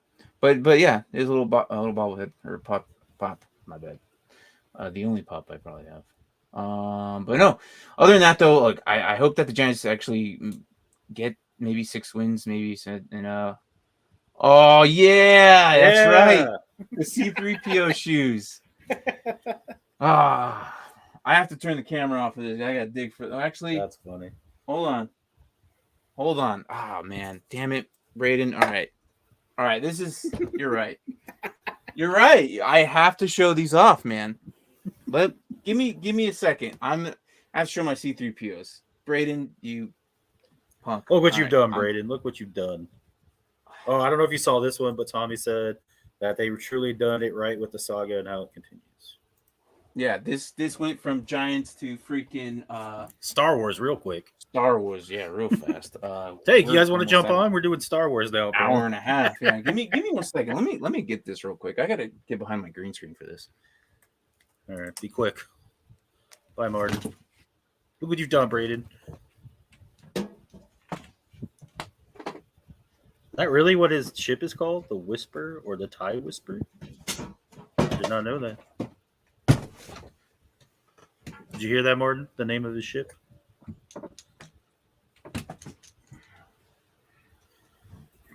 But yeah, his little bobblehead or pop. My bad. The only pop I probably have. But no. Other than that, though, like I hope that the Giants actually get maybe 6 wins, maybe and oh yeah, that's right. The C3PO shoes. I I have to turn the camera off of this. I gotta dig for. Actually, That's funny. hold on. Oh man, damn it, Braden. All right. This is. You're right. You're right. I have to show these off, man. Give me a second. I have to show my C3POs. Braden, you punk. Look what you've done, Braden. Look what you've done. Oh, I don't know if you saw this one, but Tommy said that they truly done it right with the saga and how it continues. Yeah, this went from Giants to freaking Star Wars, real quick. Star Wars, yeah, real fast. Hey, you guys want to jump on? We're doing Star Wars now. Bro. Hour and a half. Yeah, give me 1 second. Let me get this real quick. I gotta get behind my green screen for this. All right, be quick. Bye, Martin. Look what you've done, Braden. Is that really what his ship is called? The Whisper or the TIE Whisper? I did not know that. Did you hear that, Martin? The name of his ship?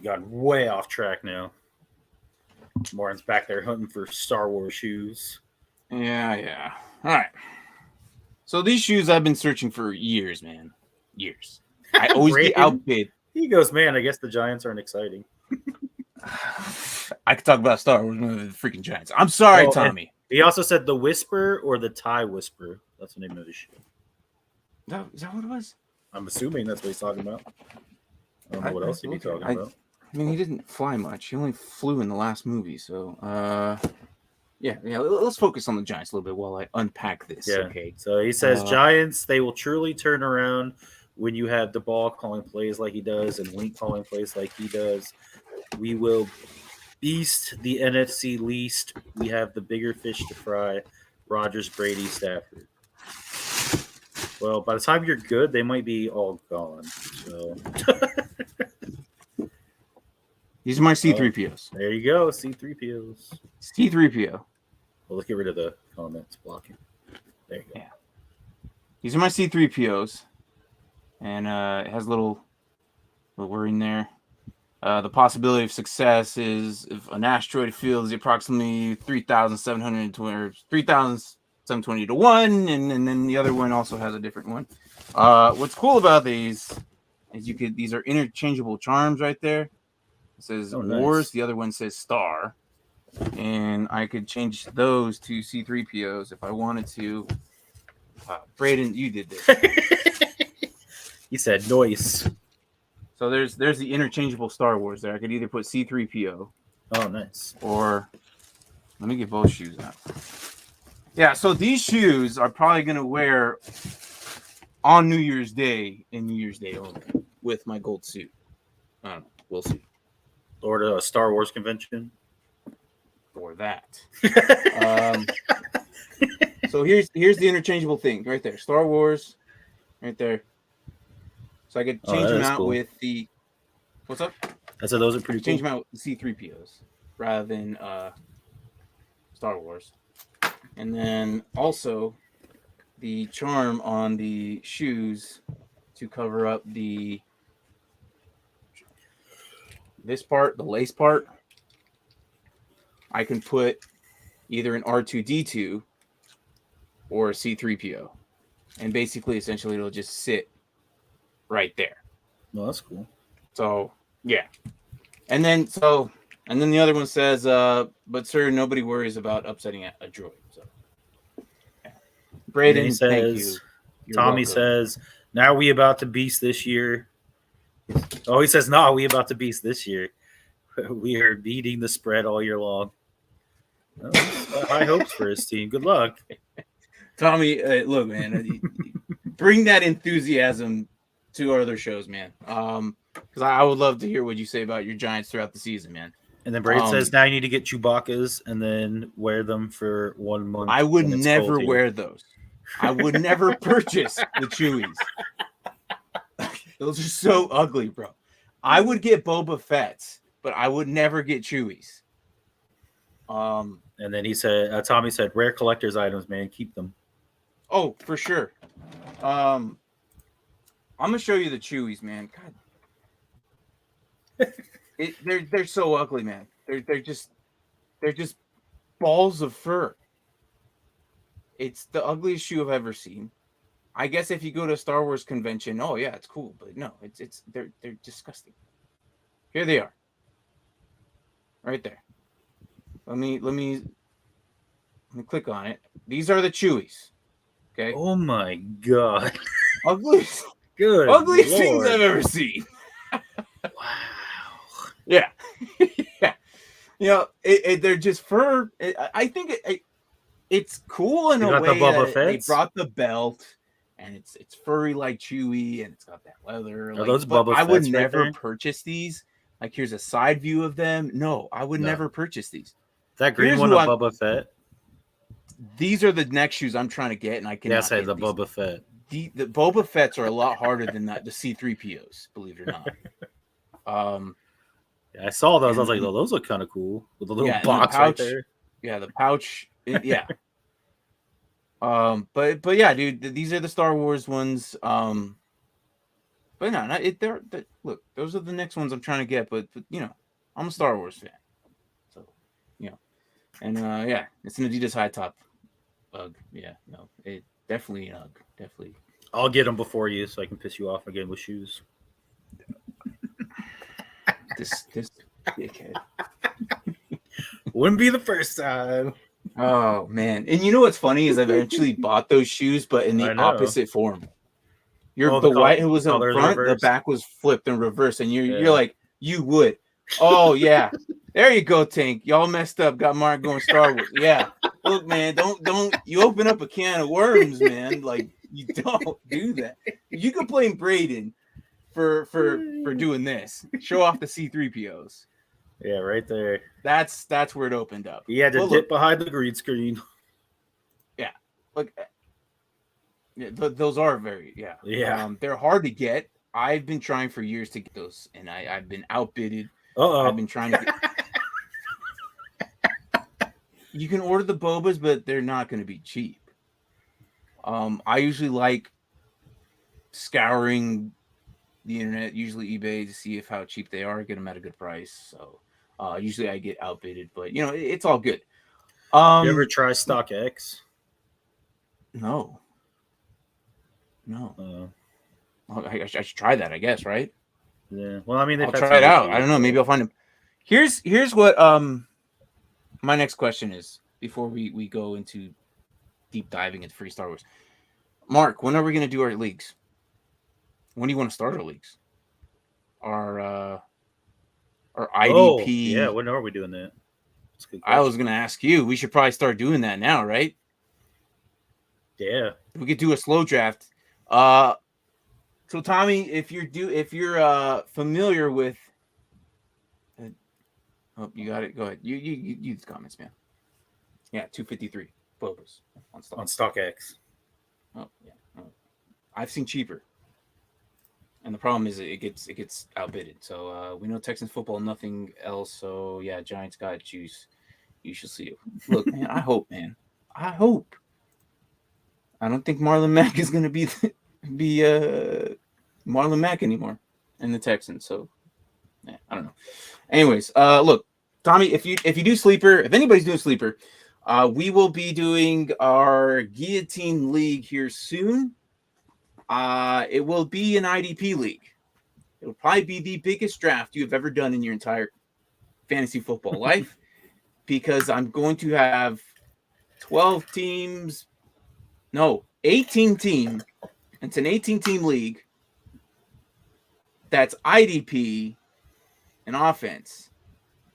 Got way off track now. Martin's back there hunting for Star Wars shoes. Yeah. All right. So these shoes I've been searching for years, man. Years. I always get outbid. He goes, man, I guess the Giants aren't exciting. I could talk about Star Wars more than the freaking Giants. I'm sorry, Tommy. He also said the Whisper or the TIE Whisper. That's the name of his ship. Is that what it was? I'm assuming that's what he's talking about. I don't know what else he'd be talking about. I mean, he didn't fly much. He only flew in the last movie. So, yeah. Let's focus on the Giants a little bit while I unpack this. Yeah. Okay. So he says, Giants, they will truly turn around when you have the ball calling plays like he does and Wink calling plays like he does. We will beast the NFC least. We have the bigger fish to fry. Rodgers, Brady, Stafford. Well, by the time you're good, they might be all gone. So these are my C3POs. There you go, C3POs. C3PO. Well, let's get rid of the comments blocking. There you go. Yeah. These are my C3POs. And it has a little wording there. The possibility of success is if an asteroid field is approximately 3,720 or 3,720 to 1, and then the other one also has a different one. What's cool about these is these are interchangeable charms right there. It says Wars, the other one says Star. And I could change those to C3POs if I wanted to. Braden, you did this. He said noise. So there's the interchangeable Star Wars there. I could either put C3PO. Oh, nice. Or let me get both shoes out. Yeah, so these shoes are probably going to wear on New Year's Day and New Year's Day only with my gold suit. I don't know. We'll see. Or the Star Wars convention. Or that. So here's the interchangeable thing right there. Star Wars right there. So I could change them out with the... What's up? I said those are pretty cool. Change them out with the C3POs rather than Star Wars. And then also the charm on the shoes to cover up this part, the lace part. I can put either an R2-D2 or a C3PO. And basically, essentially, it'll just sit right there. Well, that's cool. So, yeah. And then the other one says, but sir, nobody worries about upsetting a droid. So, yeah. Braden says, thank you. Tommy says, now we about to beast this year. Oh, he says, no, we about to beast this year. We are beating the spread all year long. Well, high hopes for his team. Good luck. Tommy, look, man, bring that enthusiasm to our other shows, man. Because I would love to hear what you say about your Giants throughout the season, man. And then Braden says, now you need to get Chewbacca's and then wear them for 1 month. I would never wear those. I would never purchase the Chewies. Those are so ugly, bro. I would get Boba Fett's, but I would never get Chewies. And then he said, Tommy said, rare collector's items, man, keep them. Oh, for sure. I'm gonna show you the Chewies, man. God, they're so ugly, man. They're just balls of fur. It's the ugliest shoe I've ever seen. I guess if you go to a Star Wars convention, oh yeah, it's cool, but no, they're disgusting. Here they are, right there. Let me click on it. These are the Chewies. Okay. Oh my god. Ugliest, Good. ugliest Lord. things I've ever seen. Wow. Yeah. Yeah. You know, they're just fur. I think it's cool in You a got the way Boba that they Fetts? brought the belt, and it's furry like Chewy, and it's got that leather. Are those but Boba I would Fetts right never there? purchase these. Like, here's a side view of them. No, I would No. never purchase these. That green Here's one who of I'm- Boba Fett? These are the next shoes I'm trying to get, and I cannot Yes, I get the these. Boba Fett. The Boba Fetts are a lot harder than the C-3POs, believe it or not. Yeah, I saw those. I was And- like, oh, those look kind of cool with the little Yeah, and the box right pouch- there. Yeah, the pouch. Yeah. But yeah, dude, these are the Star Wars ones. But no, look, those are the next ones I'm trying to get. But you know, I'm a Star Wars fan, so you know, and yeah, it's an Adidas high top UGG. Yeah, no, it definitely an UGG, definitely. I'll get them before you so I can piss you off again with shoes. This dickhead. Wouldn't be the first time. Oh man, and you know what's funny is I've actually bought those shoes, but in I the know. opposite form. Oh, The the white who was in colors front, the reversed. back was flipped in reverse, and Yeah. you're like, you would. Oh yeah, there you go, Tank. Y'all messed up. Got Mark going Star Wars. Yeah, look, man, don't you open up a can of worms, man. Like, you don't do that. You could blame Braden for doing this. Show off the C-3POs. Yeah, right there. That's where it opened up. He had to Well, dip look, behind the green screen. look, yeah, those are very Yeah. they're hard to get. I've been trying for years to get those, and I've been outbidded. Uh-oh. I've been trying to get. You can order the Bobas, but they're not going to be cheap. I usually like scouring the internet, usually eBay, to see how cheap they are, get them at a good price. So usually I get outbidded, but you know, it's all good. You ever try StockX? No. Uh, Well, I should try that, I guess, right? yeah. Well, I mean, they've I'll had try some it out. issues, I don't know. Maybe so- I'll find them. Here's what my next question is before we go into deep diving into free Star Wars. Mark, when are we going to do our leagues? When do you want to start our leagues? Our Oh, IDP. yeah. When are we doing that? That's a good I was question. going to ask you. We should probably start doing that now, right? Yeah. We could do a slow draft. So Tommy, if you're familiar with, oh, you got it. Go ahead. You use the comments, man. Yeah, 253 Bobas on stock. On StockX. Oh yeah, oh. I've seen cheaper, and the problem is it gets outbidded. So we know Texans football, nothing else. So yeah, Giants got juice. You should see it. Look, man, I hope, man. I hope. I don't think Marlon Mack is going to be Marlon Mack anymore in the Texans. So yeah, I don't know. Anyways, look, Tommy, if you do sleeper, if anybody's doing sleeper, we will be doing our guillotine league here soon. It will be an IDP league. It'll probably be the biggest draft you've ever done in your entire fantasy football life, because I'm going to have 12 teams. No, 18 team. It's an 18-team league. That's IDP and offense.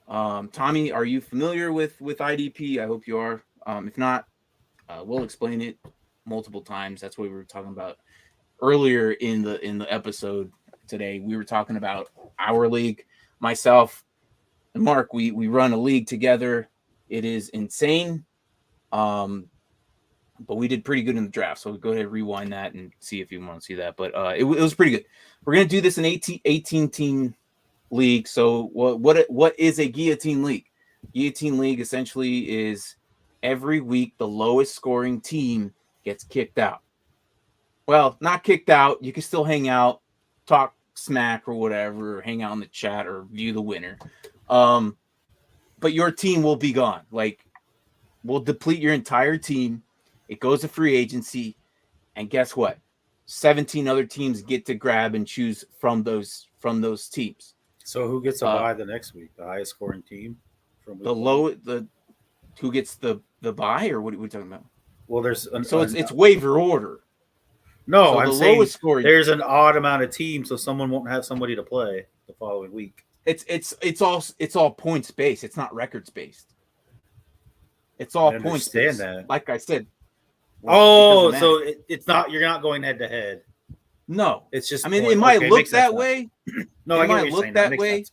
Tommy, are you familiar with IDP? I hope you are. If not, we'll explain it multiple times. That's what we were talking about earlier in the episode today. We were talking about our league. Myself and Mark, we run a league together. It is insane. But we did pretty good in the draft. So go ahead and rewind that and see if you want to see that. But it was pretty good. We're going to do this in 18 team league. So what is a guillotine league? Guillotine league essentially is every week the lowest scoring team gets kicked out. Well, not kicked out. You can still hang out, talk smack or whatever, or hang out in the chat or view the winner. But your team will be gone. Like, we'll deplete your entire team. It goes to free agency, and guess what? 17 other teams get to grab and choose from those teams. So who gets a bye the next week? The highest scoring team from who gets the bye, or what are we talking about? Well, there's it's waiver order. No, so I'm the saying lowest scoring. There's an odd amount of teams, so someone won't have somebody to play the following week. It's all points based. It's not records based. It's all points based. That. Like I said. So it's not. You're not going head to head. No, it's just. I mean, it might look that way. No, it might look that way.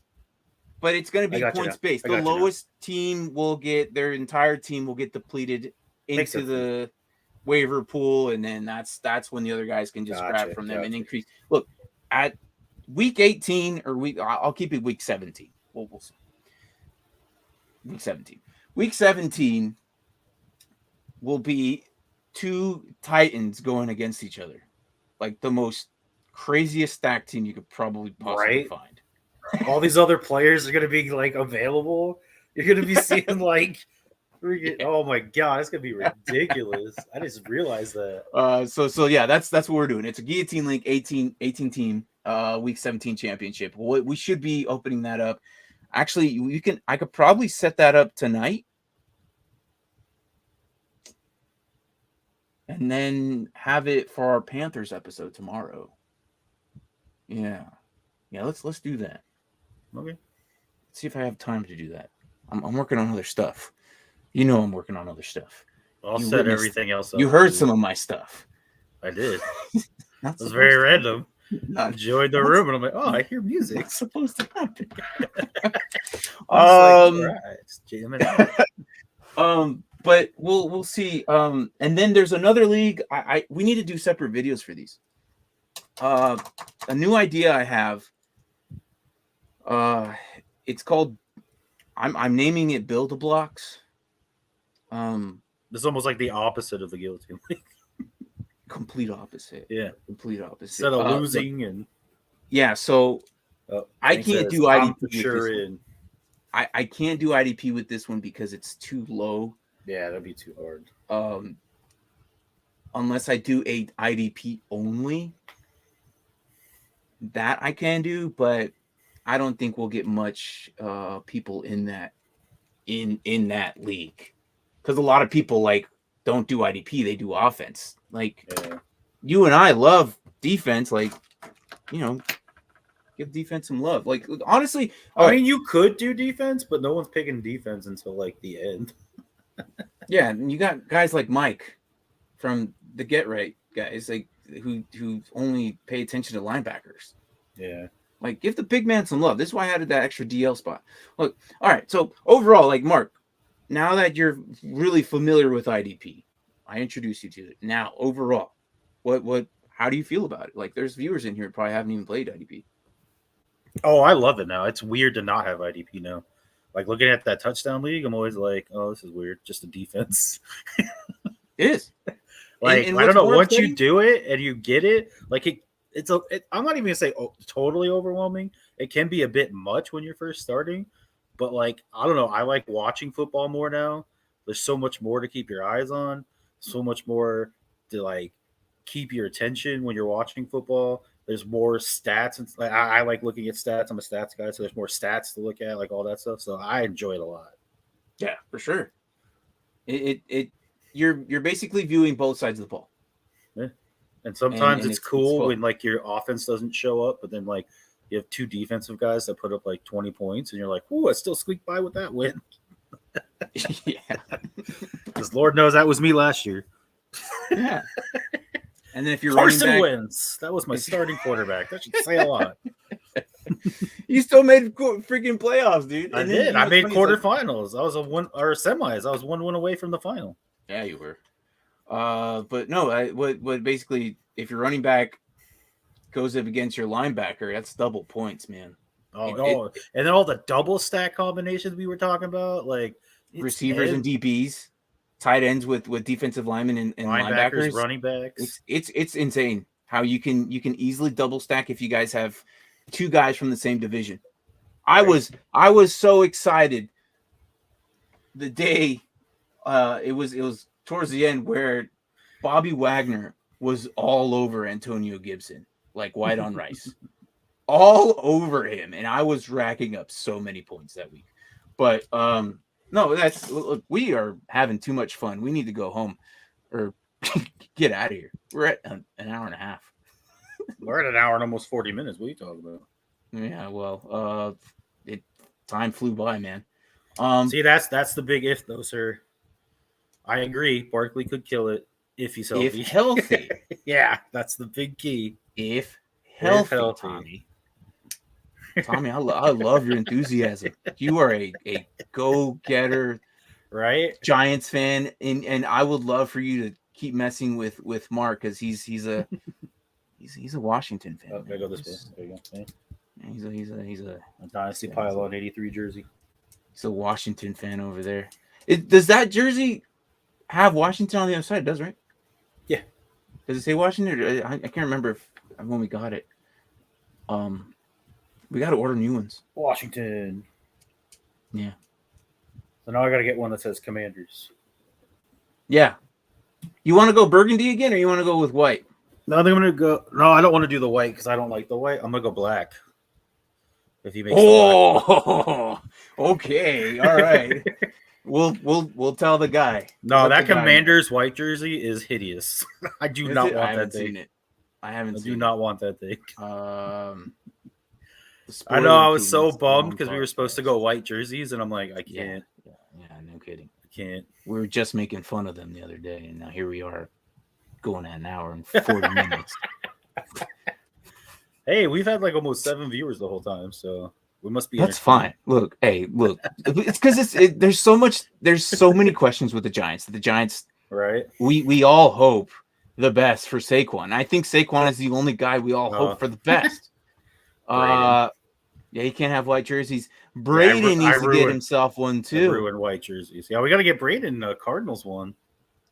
But it's going to be points based. The lowest team will get their entire team will get depleted into the waiver pool, and then that's when the other guys can just grab from them and increase. Look, at week 18 or I'll keep it week 17. We'll see. Week 17. Week 17 will be two Titans going against each other, like the most craziest stack team you could probably possibly find. All these other players are going to be like available. You're going to be seeing like, oh my god, it's going to be ridiculous. I just realized that. So yeah, that's what we're doing. It's a Guillotine Link 18 team week 17 championship. We should be opening that up. Actually, I could probably set that up tonight. And then have it for our Panthers episode tomorrow. Yeah, let's do that. Okay. Let's see if I have time to do that. I'm working on other stuff. You know I'm working on other stuff. I'll set everything else up. You heard some of my stuff. I did. It was very random. I enjoyed the room, and I'm like, oh, I hear music. It's supposed to happen. Jamming out. But we'll see. And then there's another league. We need to do separate videos for these. A new idea I have. It's called. I'm naming it Build-A-Blocks. It's almost like the opposite of the Guillotine League. Complete opposite. Yeah, complete opposite. Instead of losing and. Yeah, so I can't do IDP. I can't do IDP with this one because it's too low. Yeah, that'd be too hard. Unless I do a IDP only, that I can do, but I don't think we'll get much people in that league, because a lot of people like don't do IDP, they do offense. Like you and I love defense, like give defense some love. Like honestly, I mean, you could do defense, but no one's picking defense until like the end. Yeah, and you got guys like Mike from the Get Right guys, like who only pay attention to linebackers. Yeah, like give the big man some love. This is why I added that extra DL spot. Look, all right. So overall, like Mark, now that you're really familiar with IDP, I introduced you to it. Now overall, how do you feel about it? Like there's viewers in here who probably haven't even played IDP. Oh, I love it now. It's weird to not have IDP now. Like looking at that touchdown league, I'm always like, oh, this is weird. Just a defense. It is. Like, I don't know. Once you do it and you get it, like I'm not even gonna say totally overwhelming. It can be a bit much when you're first starting, but like, I don't know. I like watching football more now. There's so much more to keep your eyes on. So much more to like keep your attention when you're watching football. There's more stats, and I like looking at stats. I'm a stats guy, so there's more stats to look at, like all that stuff. So I enjoy it a lot. Yeah, for sure. You're basically viewing both sides of the ball. Yeah, and sometimes it's cool when like your offense doesn't show up, but then like you have two defensive guys that put up like 20 points, and you're like, "Ooh, I still squeaked by with that win." Yeah, because Lord knows that was me last year. Yeah. And then if you're Carson Wentz, that was my starting quarterback. That should say a lot. You still made freaking playoffs, dude. I did. I made quarterfinals. I was semis. I was one win away from the final. Yeah, you were. But no, what basically, if your running back goes up against your linebacker, that's double points, man. And then all the double stack combinations we were talking about, like receivers and DBs. Tight ends with defensive linemen and linebackers, running backs. It's insane how you can easily double stack if you guys have two guys from the same division. Right. I was so excited the day it was towards the end where Bobby Wagner was all over Antonio Gibson, like white on rice. All over him, and I was racking up so many points that week. But no, look, we are having too much fun. We need to go home or get out of here. We're at an hour and a half. We're at an hour and almost 40 minutes. What are you talking about? Yeah, well, time flew by, man. See, that's the big if, though, sir. I agree. Barkley could kill it if he's healthy. If healthy. Yeah, that's the big key. If healthy, healthy. Tommy, I love your enthusiasm. You are a go-getter, right? Giants fan, and I would love for you to keep messing with Mark because he's a Washington fan. Oh, gotta go this way. There you go. Yeah, he's a Dynasty Pylon 83 jersey. He's a Washington fan over there. Does that jersey have Washington on the other side? It does, right? Yeah. Does it say Washington? I can't remember when we got it. We got to order new ones. Washington. Yeah. So now I got to get one that says Commanders. Yeah. You want to go burgundy again, or you want to go with white? No, I think I'm gonna go. No, I don't want to do the white because I don't like the white. I'm gonna go black. If he makes. Oh, okay, all right. We'll tell the guy. No, that Commanders white jersey is hideous. I do not want that thing. I haven't seen it. I do not want that thing. I know I was so bummed because we were supposed to go white jerseys, and I'm like, I can't. Yeah, no kidding. I can't. We were just making fun of them the other day, and now here we are, going at an hour and 40 minutes. Hey, we've had like almost 7 viewers the whole time, so we must be. That's fine. Look, it's because there's so many questions with the Giants. The Giants, right? We all hope the best for Saquon. I think Saquon is the only guy we all hope for the best. Yeah, he can't have white jerseys. Braden needs to get himself one too. Ruin white jerseys. Yeah, we got to get Braden a Cardinals one.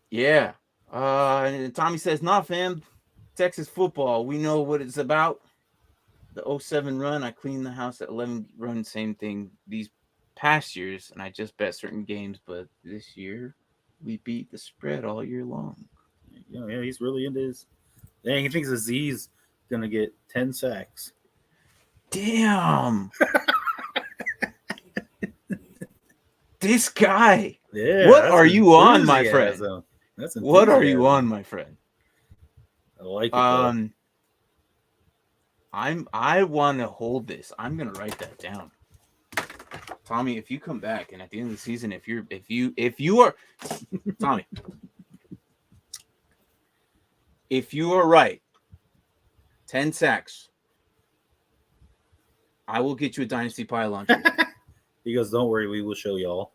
Yeah. And Tommy says, "Nah, fam. Texas football. We know what it's about. The 07 run. I cleaned the house at 11 run. Same thing these past years, and I just bet certain games. But this year, we beat the spread all year long. Yeah, he's really into his. Dang, he thinks Aziz gonna get 10 sacks. Damn." This guy. Yeah. What are you on, my friend? What are you on, my friend? I like it. I want to hold this. I'm gonna write that down. Tommy, if you come back and at the end of the season, if you are Tommy, if you are right, 10 sacks, I will get you a Dynasty Pylon. He goes, "Don't worry, we will show y'all."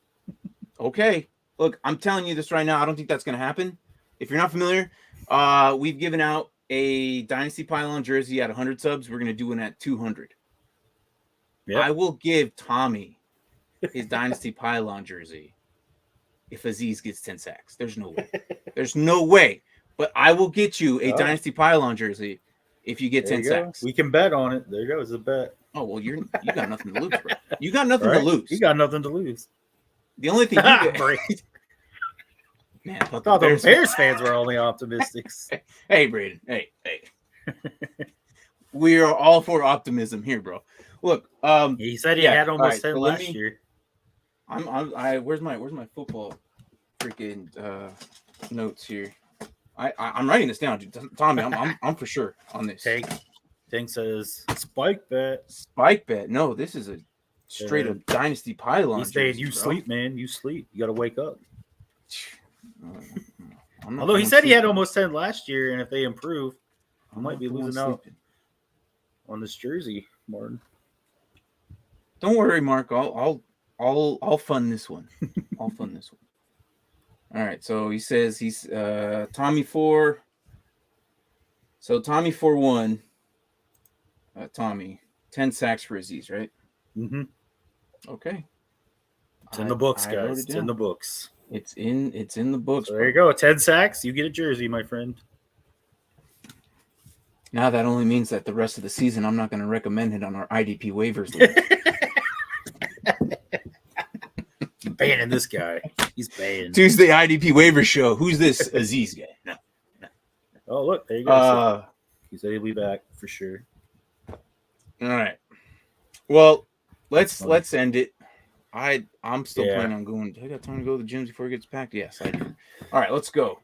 Okay. Look, I'm telling you this right now. I don't think that's going to happen. If you're not familiar, we've given out a Dynasty Pylon jersey at 100 subs. We're going to do one at 200. Yep. I will give Tommy his Dynasty Pylon jersey if Aziz gets 10 sacks. There's no way. There's no way. But I will get you a Dynasty Pylon jersey if you get 10 sacks. We can bet on it. There you go. It's a bet. Oh, well, you got nothing to lose, bro. You got nothing to lose. You got nothing to lose. The only thing you get... Man, I thought the Bears fans were only optimistic. Hey, Braden. Hey. We are all for optimism here, bro. Look, he said he had almost 10 last year. Where's my football freaking notes here? I'm writing this down, dude. Tommy, I'm for sure on this. Tank says spike bet. Spike bet. No, this is a straight up Dynasty Pylon. He's saying you sleep, man. You sleep. You got to wake up. Although he said he had almost 10 last year, and if they improve, I might be losing out on this jersey, Martin. Don't worry, Mark. I'll fund this one. I'll fund this one. All right. So he says he's Tommy 4. So Tommy 4-1. Tommy 10 sacks for Aziz, right? Mm-hmm. Okay. It's in the books, guys. It's in the books. It's in the books. So there you go. 10 sacks. You get a jersey, my friend. Now that only means that the rest of the season, I'm not going to recommend it on our IDP waivers league. Banning this guy. He's banned. Tuesday IDP waiver show. Who's this Aziz guy? No. Oh, look, there you go. He said he'll be back for sure. All right. Well, let's end it. I'm still planning on going. Do I got time to go to the gym before it gets packed? Yes, I do. All right, let's go.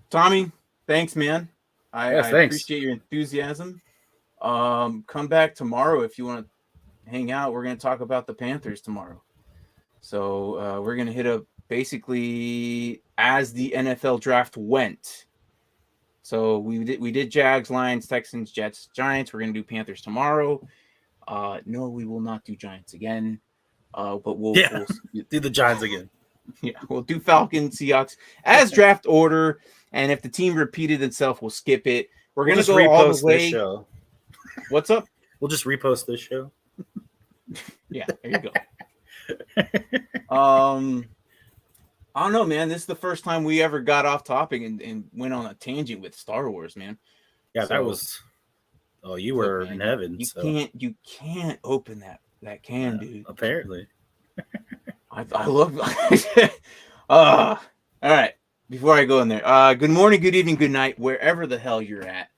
Tommy, thanks, man. I appreciate your enthusiasm. Come back tomorrow if you want to hang out. We're going to talk about the Panthers tomorrow. So we're going to hit up basically as the NFL draft went. So we did Jags, Lions, Texans, Jets, Giants. We're going to do Panthers tomorrow. No, we will not do Giants again. But we'll do the Giants again. Yeah, we'll do Falcons, Seahawks as draft order. And if the team repeated itself, we'll skip it. We're going to go all the way. This show. What's up? We'll just repost this show. Yeah, there you go. I don't know, man. This is the first time we ever got off topic and went on a tangent with Star Wars, man. Yeah, that was. Oh, you were in heaven. You can't open that can, dude. Apparently. I love. All right. Before I go in there, good morning, good evening, good night, wherever the hell you're at.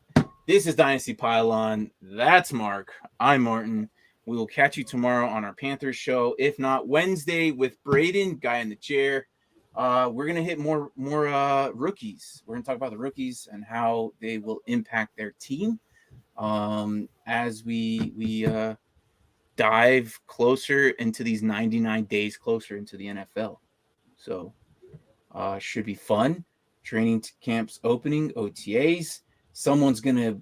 This is Dynasty Pylon. That's Mark. I'm Martin. We will catch you tomorrow on our Panthers show. If not, Wednesday with Braden, guy in the chair. We're gonna hit more rookies. We're gonna talk about the rookies and how they will impact their team as we dive closer into these 99 days closer into the NFL. So should be fun. Training camps opening, OTAs. Someone's gonna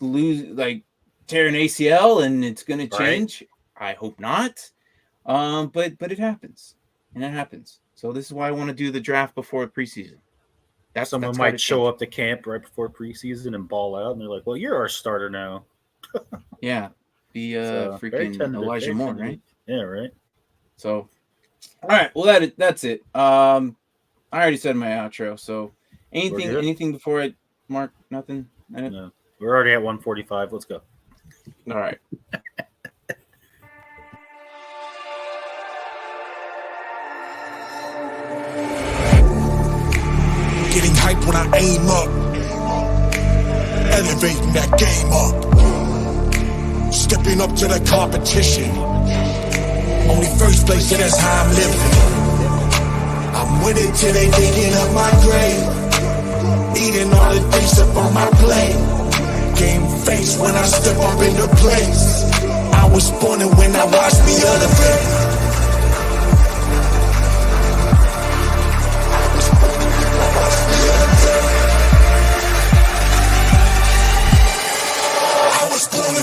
tear an ACL and it's gonna change. Right. I hope not. But it happens. And it happens. So this is why I want to do the draft before preseason. Someone might show up to camp right before preseason and ball out, and they're like, "Well, you're our starter now." Yeah, freaking Elijah Moore, right? Yeah, right. So, all right. Well, that's it. I already said my outro. So, anything before Mark? Nothing. No, we're already at 1:45. Let's go. All right. Getting hype when I aim up, elevating that game up, stepping up to the competition. Only first place, and that's how I'm living. I'm winning till they digging up my grave, eating all the things up on my plate. Game face when I step up in the place. I was born and when I watched me elevate.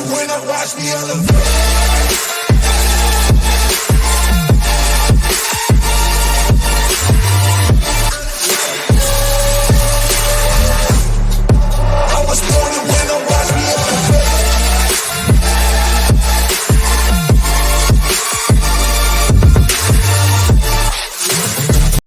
When I watch me elevate.